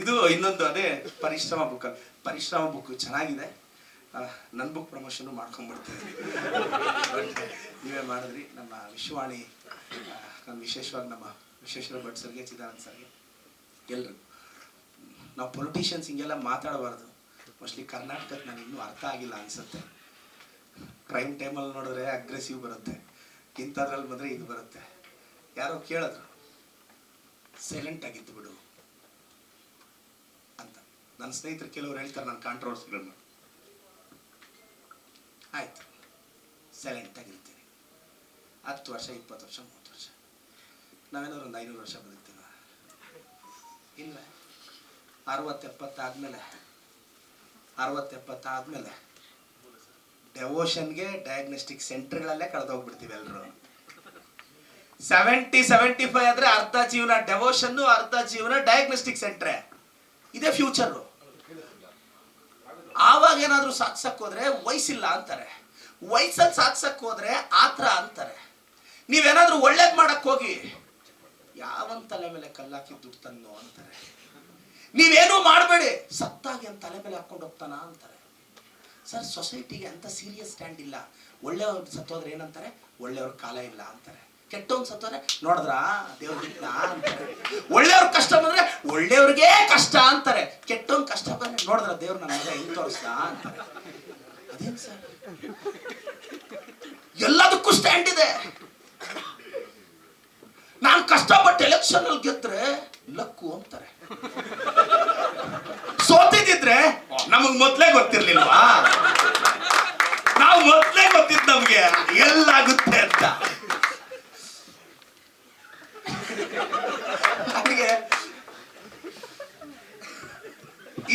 ಇದು ಇನ್ನೊಂದು ಅದೇ ಪರಿಶ್ರಮ ಬುಕ್. ಪರಿಶ್ರಮ ಬುಕ್ ಚೆನ್ನಾಗಿದೆ. ನನ್ನ ಬುಕ್ ಪ್ರಮೋಷನ್ ಮಾಡ್ಕೊಂಡ್ಬಿಡ್ತೀನಿ. ನೀವೇ ಮಾಡಿದ್ರಿ. ನಮ್ಮ ವಿಶ್ವವಾಣಿ, ನಮ್ಮ ವಿಶೇಷವಾಗಿ ನಮ್ಮ ವಿಶ್ವೇಶ್ವರ ಭಟ್ ಸರ್ಗೆ, ಚಿದಾನಂದ್ ಸರ್ಗೆ, ಎಲ್ಲರೂ. ನಾವು ಪೊಲಿಟಿಷಿಯನ್ಸ್ ಹಿಂಗೆಲ್ಲ ಮಾತಾಡಬಾರ್ದು. ಮೋಸ್ಟ್ಲಿ ಕರ್ನಾಟಕಕ್ಕೆ ನನಗೆ ಇನ್ನೂ ಅರ್ಥ ಆಗಿಲ್ಲ ಅನಿಸುತ್ತೆ. ಪ್ರೈಮ್ ಟೈಮಲ್ಲಿ ನೋಡಿದ್ರೆ ಅಗ್ರೆಸಿವ್ ಬರುತ್ತೆ, ಇಂಥದ್ರಲ್ಲಿ ಬಂದರೆ ಇದು ಬರುತ್ತೆ. ಯಾರೋ ಕೇಳಿದ್ರು, ಸೈಲೆಂಟ್ ಆಗಿದ್ದು ಬಿಡು ಅಂತ. ನನ್ನ ಸ್ನೇಹಿತರು ಕೆಲವರು ಹೇಳ್ತಾರೆ ನನ್ನ ಕಾಂಟ್ರವರ್ಸಿಗಳನ್ನ. ಆಯ್ತು, ಸೈಲೆಂಟ್ ಆಗಿರ್ತೀನಿ. 10 ವರ್ಷ, 20 ವರ್ಷ, 30 ವರ್ಷ, ನಾವೇನಾದ್ರು ಒಂದು 500 ವರ್ಷ ಬದುಕ್ತೀವ? ಇಲ್ಲ. 60-70 ಆದಮೇಲೆ 60-70 ಆದ್ಮೇಲೆ ಡೆವೋಷನ್ಗೆ ಡಯಾಗ್ನೋಸ್ಟಿಕ್ ಸೆಂಟರ್ಗಳಲ್ಲೇ ಕಳೆದೋಗ್ಬಿಡ್ತೀವಿ ಎಲ್ಲರೂ. 70-75 ಆದ್ರೆ ಅರ್ಧ ಜೀವನ ಡೆವೋಷನ್, ಅರ್ಧ ಜೀವನ ಡಯಾಗ್ನೋಸ್ಟಿಕ್ ಸೆಂಟ್ರೆ. ಇದೇ ಫ್ಯೂಚರ್. ಆವಾಗ ಏನಾದ್ರೂ ಸಾಧಿಸಕ್ ಹೋದ್ರೆ ವಯಸ್ಸಿಲ್ಲ ಅಂತಾರೆ, ವಯಸ್ಸಲ್ಲಿ ಸಾಧಿಸಕ್ ಹೋದ್ರೆ ಆತ್ರ ಅಂತಾರೆ. ನೀವೇನಾದ್ರೂ ಒಳ್ಳೇದ್ ಮಾಡಕ್ ಹೋಗಿ ಯಾವನ್ ತಲೆ ಮೇಲೆ ಕಲ್ಲಾಕಿ ದುಡ್ಡು ತನ್ನೋ ಅಂತಾರೆ. ನೀವೇನು ಮಾಡಬೇಡಿ ಸತ್ತಾಗಿ ಅಂತ ತಲೆ ಮೇಲೆ ಹಾಕೊಂಡು ಹೋಗ್ತಾನ ಅಂತಾರೆ. ಸರ್, ಸೊಸೈಟಿಗೆ ಅಂತ ಸೀರಿಯಸ್ ಸ್ಟ್ಯಾಂಡ್ ಇಲ್ಲ. ಒಳ್ಳೆಯವ್ರು ಸತ್ತೋದ್ರೆ ಏನಂತಾರೆ? ಒಳ್ಳೆಯವ್ರ ಕಾಲ ಇಲ್ಲ ಅಂತಾರೆ. ಕೆಟ್ಟವ್ನ್ ಸತ್ತೋದ್ರೆ ನೋಡಿದ್ರ ದೇವ್ರ ಅಂತಾರೆ. ಒಳ್ಳೆಯವ್ರ ಕಷ್ಟ ಬಂದ್ರೆ ಒಳ್ಳೆಯವ್ರಿಗೆ ಕಷ್ಟ ಅಂತಾರೆ. ಕೆಟ್ಟವ್ನ ಕಷ್ಟ ಬಂದ್ರೆ ನೋಡಿದ್ರ ದೇವ್ರ ನನ್ನ ಮಗ ಹಿಂಗ್ ತೋರಿಸ್ತಾ ಅಂತಾರೆ. ಅದೇನ್ ಸರ್? ಎಲ್ಲದಕ್ಕೂ ಸ್ಟ್ಯಾಂಡ್ ಇದೆ. ನಾನು ಕಷ್ಟಪಟ್ಟು ಎಲೆಕ್ಷನ್ ಅಲ್ಲಿ ಗೆದ್ರೆ ಲಕ್ಕು ಅಂತಾರೆ. ಸೋತಿದ್ರೆ ನಮಗ್ ಮೊದ್ಲೇ ಗೊತ್ತಿರ್ಲಿಲ್ವಾ? ನಾವು ಮೊದ್ಲೇ ಗೊತ್ತಿದ್ ನಮ್ಗೆ ಎಲ್ಲಾಗುತ್ತೆ ಅಂತ. ನನಗೆ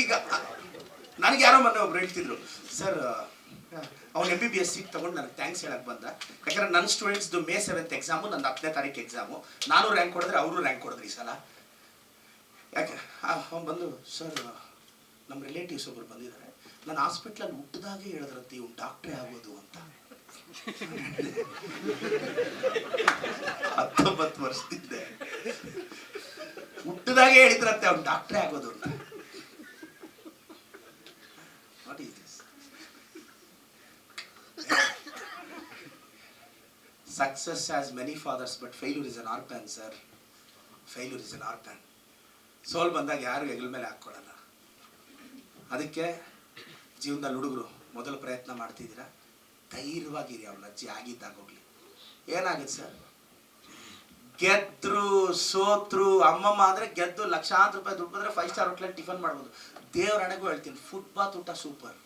ಈಗ ನನಗೆ ಯಾರೋ ಮೊನ್ನೆ ಒಬ್ರು ಹೇಳ್ತಿದ್ರು, ಸರ್ ಅವ್ನು MBBS ಸೀಟ್ ತಗೊಂಡು ನನಗೆ ಥ್ಯಾಂಕ್ಸ್ ಹೇಳಕ್ ಬಂದ. ಯಾಕಂದ್ರೆ ನನ್ನ ಸ್ಟೂಡೆಂಟ್ಸ್ದು May 7th ಎಕ್ಸಾಮು, ನನ್ನ 10ನೇ ತಾರೀಕು ಎಕ್ಸಾಮು. ನಾನು ರ್ಯಾಂಕ್ ಕೊಡಿದ್ರೆ ಅವರು ರ್ಯಾಂಕ್ ಕೊಡಿದ್ರಿ ಈ ಸಲ. ಯಾಕೆ ಅವ್ನು ಬಂದು, ಸರ್ ನಮ್ಮ ರಿಲೇಟಿವ್ಸ್ ಒಬ್ರು ಬಂದಿದ್ದಾರೆ, ನಾನು ಹಾಸ್ಪಿಟ್ಲಲ್ಲಿ ಹುಟ್ಟಿದಾಗೆ ಹೇಳಿದ್ರಂತೆ ಇವ್ನು ಡಾಕ್ಟ್ರೇ ಆಗೋದು ಅಂತ. 19 ವರ್ಷದಿಂದ ಹುಟ್ಟಿದಾಗೆ ಹೇಳಿದ್ರಂತೆ ಅವ್ನು ಡಾಕ್ಟ್ರೇ ಆಗೋದು ಅಂತ. What is this? Success has many fathers, but failure is an orphan, sir. Failure is an orphan. ಸೋಲ್ ಬಂದಾಗ ಯಾರು ಹೆಗಲ ಮೇಲೆ ಹಾಕ್ಕೊಳ್ಳಲ್ಲ. ಅದಕ್ಕೆ ಜೀವನದಲ್ಲಿ ಹುಡುಗರು ಮೊದಲು ಪ್ರಯತ್ನ ಮಾಡ್ತಿದ್ದೀರಾ, ಧೈರ್ಯವಾಗಿರಿ. ಅವ್ನ ಅಜ್ಜಿ ಆಗಿದ್ದಾಗೋಗ್ಲಿ. ಏನಾಗುತ್ತೆ ಸರ್? ಗೆದ್ರು ಸೋತ್ರು, ಅಮ್ಮಮ್ಮ ಅಂದ್ರೆ ಗೆದ್ದು ಲಕ್ಷಾಂತರ ರೂಪಾಯಿ ದುಡ್ಡು ಬಂದ್ರೆ 5 ಸ್ಟಾರ್ ಹೋಟ್ಲಲ್ಲಿ ಟಿಫನ್ ಮಾಡ್ಬೋದು. ದೇವ್ರ ಹಣೆಗೂ ಹೇಳ್ತೀನಿ, ಫುಟ್ಬಾತ್ ಊಟ ಸೂಪರ್.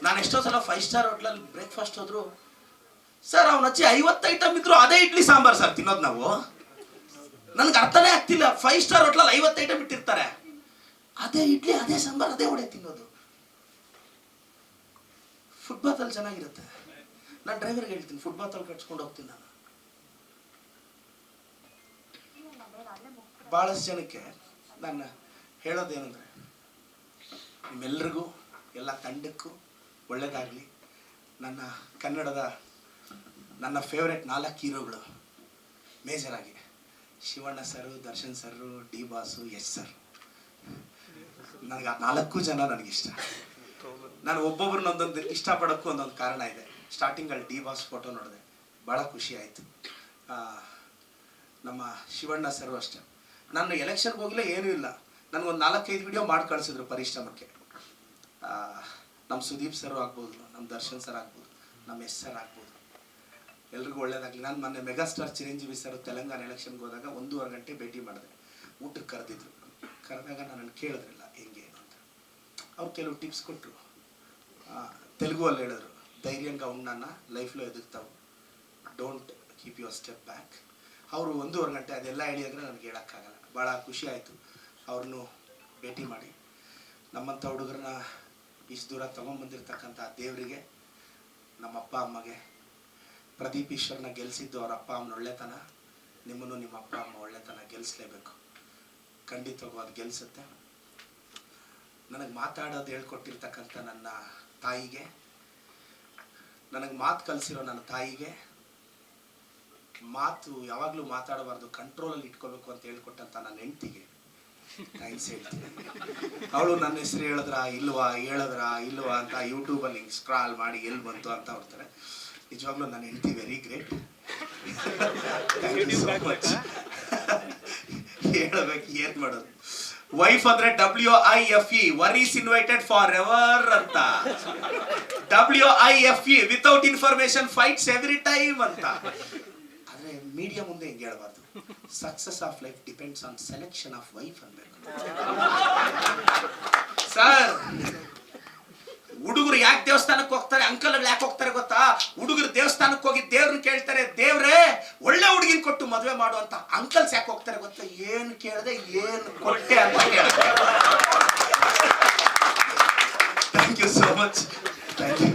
ನಾನು ಎಷ್ಟೋ ಸಲ 5 ಸ್ಟಾರ್ ಹೋಟ್ಲಲ್ಲಿ ಬ್ರೇಕ್ಫಾಸ್ಟ್ ಹೋದ್ರು, ಸರ್ ಅವನ ಅಜ್ಜಿ 50 ಐಟಮ್ ಇದ್ರು ಅದೇ ಇಡ್ಲಿ ಸಾಂಬಾರ್ ಸರ್ ತಿನ್ನೋದು ನಾವು. ನನ್ಗೆ ಅರ್ಥನೇ ಆಗ್ತಿಲ್ಲ. 5 ಸ್ಟಾರ್ ಹೋಟ್ಲಲ್ಲಿ 50 ಐಟಮ್ ಇಟ್ಟಿರ್ತಾರೆ, ಅದೇ ಇಡ್ಲಿ ಅದೇ ಸಾಂಬಾರ್ ಅದೇ ವಡೆ ತಿನ್ನೋದು. ಫುಟ್ಬಾತ್ ಅಲ್ಲಿ ಚೆನ್ನಾಗಿರುತ್ತೆ. ನಾನು ಡ್ರೈವರ್ಗೆ ಹೇಳ್ತೀನಿ, ಫುಟ್ಬಾತ್ ಅಲ್ಲಿ ಕಟ್ಸ್ಕೊಂಡು ಹೋಗ್ತೀನಿ. ನಾನು ಬಹಳಷ್ಟು ಜನಕ್ಕೆ ನಾನು ಹೇಳೋದೇನಂದ್ರೆ, ನಿಮ್ಮೆಲ್ರಿಗೂ ಎಲ್ಲ ತಂಡಕ್ಕೂ ಒಳ್ಳೇದಾಗಲಿ. ನನ್ನ ಕನ್ನಡದ ನನ್ನ ಫೇವ್ರೆಟ್ 4 ಹೀರೋಗಳು ಮೇಜರ್ ಆಗಿ ಶಿವಣ್ಣ ಸರು, ದರ್ಶನ್ ಸರು, ಡಿ ಬಾಸು, ಯಶ್ ಸರ್. ನನಗೆ ಆ 4 ಜನ ನನಗಿಷ್ಟ. ನಾನು ಒಬ್ಬೊಬ್ರನ್ನ ಒಂದೊಂದು ಇಷ್ಟಪಡೋಕ್ಕೂ ಒಂದೊಂದು ಕಾರಣ ಇದೆ. ಸ್ಟಾರ್ಟಿಂಗಲ್ಲಿ ಡಿ ಬಾಸ್ ಫೋಟೋ ನೋಡಿದೆ, ಭಾಳ ಖುಷಿ ಆಯಿತು. ನಮ್ಮ ಶಿವಣ್ಣ ಸರು ಅಷ್ಟೇ. ನಾನು ಎಲೆಕ್ಷನ್ಗೆ ಹೋಗಲೇ ಏನೂ ಇಲ್ಲ, ನನಗೊಂದು 4-5 ವಿಡಿಯೋ ಮಾಡಿ ಕಳಿಸಿದ್ರು ಪರಿಶ್ರಮಕ್ಕೆ. ನಮ್ಮ ಸುದೀಪ್ ಸರ್ ಆಗ್ಬೋದು, ನಮ್ಮ ದರ್ಶನ್ ಸರ್ ಆಗ್ಬೋದು, ನಮ್ಮ ಯಶ್ ಸರ್ ಆಗ್ಬೋದು. ಎಲ್ರಿಗೂ ಒಳ್ಳೇದಾಗಲಿ. ನಾನು ಮೊನ್ನೆ ಮೆಗಾಸ್ಟಾರ್ ಚಿರಂಜೀವಿ ಸರ್ ತೆಲಂಗಾಣ ಎಲೆಕ್ಷನ್ಗೆ ಹೋದಾಗ 1.5 ಗಂಟೆ ಭೇಟಿ ಮಾಡಿದೆ. ಊಟಕ್ಕೆ ಕರೆದಿದ್ರು. ಕರೆದಾಗ ನಾನು ಕೇಳಿದ್ರಿಲ್ಲ ಹೆಂಗೆ ಏನು ಅಂತ. ಅವ್ರು ಕೆಲವು ಟಿಪ್ಸ್ ಕೊಟ್ಟರು. ತೆಲುಗುವಲ್ಲಿ ಹೇಳಿದ್ರು, ಧೈರ್ಯಂగా ಉಣ್ಣನ್ನ ಲೈಫ್లో ಎದುಗ್ತಾವು, don't keep your step back. ಅವರು 1.5 ಗಂಟೆ ಅದೆಲ್ಲ ಹೇಳಿದ್ರೆ ನನಗೆ ಹೇಳೋಕ್ಕಾಗಲ್ಲ. ಭಾಳ ಖುಷಿ ಆಯಿತು ಅವ್ರನ್ನೂ ಭೇಟಿ ಮಾಡಿ. ನಮ್ಮಂಥ ಹುಡುಗರನ್ನ ಇಷ್ಟು ದೂರ ತೊಗೊಂಬಂದಿರ್ತಕ್ಕಂಥ ದೇವರಿಗೆ, ನಮ್ಮ ಅಪ್ಪ ಅಮ್ಮಗೆ, ಪ್ರದೀಪ್ ಈಶ್ವರ್ನ ಗೆಲ್ಲಿಸಿದ್ದು ಅವ್ರ ಅಪ್ಪ ಅಮ್ಮನ ಒಳ್ಳೆತನ. ನಿಮ್ಮನ್ನು ನಿಮ್ಮ ಅಪ್ಪ ಅಮ್ಮ ಒಳ್ಳೆತನ ಗೆಲ್ಲಿಸ್ಲೇಬೇಕು. ಖಂಡಿತವಾಗೂ ಅದು ಗೆಲ್ಲಿಸುತ್ತೆ. ನನಗೆ ಮಾತಾಡೋದು ಹೇಳ್ಕೊಟ್ಟಿರ್ತಕ್ಕಂಥ ನನ್ನ ತಾಯಿಗೆ, ನನಗೆ ಮಾತು ಕಲಿಸಿರೋ ನನ್ನ ತಾಯಿಗೆ, ಮಾತು ಯಾವಾಗಲೂ ಮಾತಾಡಬಾರ್ದು, ಕಂಟ್ರೋಲಲ್ಲಿ ಇಟ್ಕೋಬೇಕು ಅಂತ ಹೇಳ್ಕೊಟ್ಟಂಥ ನನ್ನ ಹೆಂಡತಿಗೆ ಥ್ಯಾಂಕ್ಸ್ ಹೇಳ್ತೀನಿ. ಅವಳು ನನ್ನ ಹೆಸರು ಹೇಳಿದ್ರಾ ಇಲ್ವಾ ಅಂತ ಯೂಟ್ಯೂಬಲ್ಲಿ ಹಿಂಗೆ ಸ್ಕ್ರಾಲ್ ಮಾಡಿ ಎಲ್ಲಿ ಬಂತು ಅಂತ ಹೊಡ್ತಾರೆ. ನಿಜವಾಗ್ಲೂ ನನ್ನ ಹೆಂಡತಿ very great. Thank you so much. ಹೇಳಬೇಕು, ಏನ್ ಮಾಡೋದು. ವೈಫ್ ಅಂದ್ರೆ WIFE, worries invited for ever ಅಂತ. WIFE, without information fights every time ಅಂತ. ಆದ್ರೆ ಮೀಡಿಯಾ ಮುಂದೆ ಹಿಂಗೆ ಹೇಳಬಾರ್ದು. Success of life depends on selection of wife ಅನ್ಬೇಕು. ಸರ್, ಹುಡುಗರು ಯಾಕೆ ದೇವಸ್ಥಾನಕ್ಕೆ ಹೋಗ್ತಾರೆ, ಅಂಕಲ್ಗಳು ಯಾಕೆ ಹೋಗ್ತಾರೆ ಗೊತ್ತಾ? ಹುಡುಗರು ದೇವಸ್ಥಾನಕ್ಕೆ ಹೋಗಿ ದೇವ್ರನ್ನ ಕೇಳ್ತಾರೆ, ದೇವ್ರೇ ಒಳ್ಳೆ ಹುಡುಗಿನ ಕೊಟ್ಟು ಮದುವೆ ಮಾಡುವಂತ ಅಂಕಲ್ಸ್ ಯಾಕೆ ಹೋಗ್ತಾರೆ ಗೊತ್ತಾ? ಏನ್ ಕೇಳದೆ ಏನ್ ಕೊಟ್ಟೆ ಅಂತ ಕೇಳ್ತಾರೆ. Thank you so much. Thank you.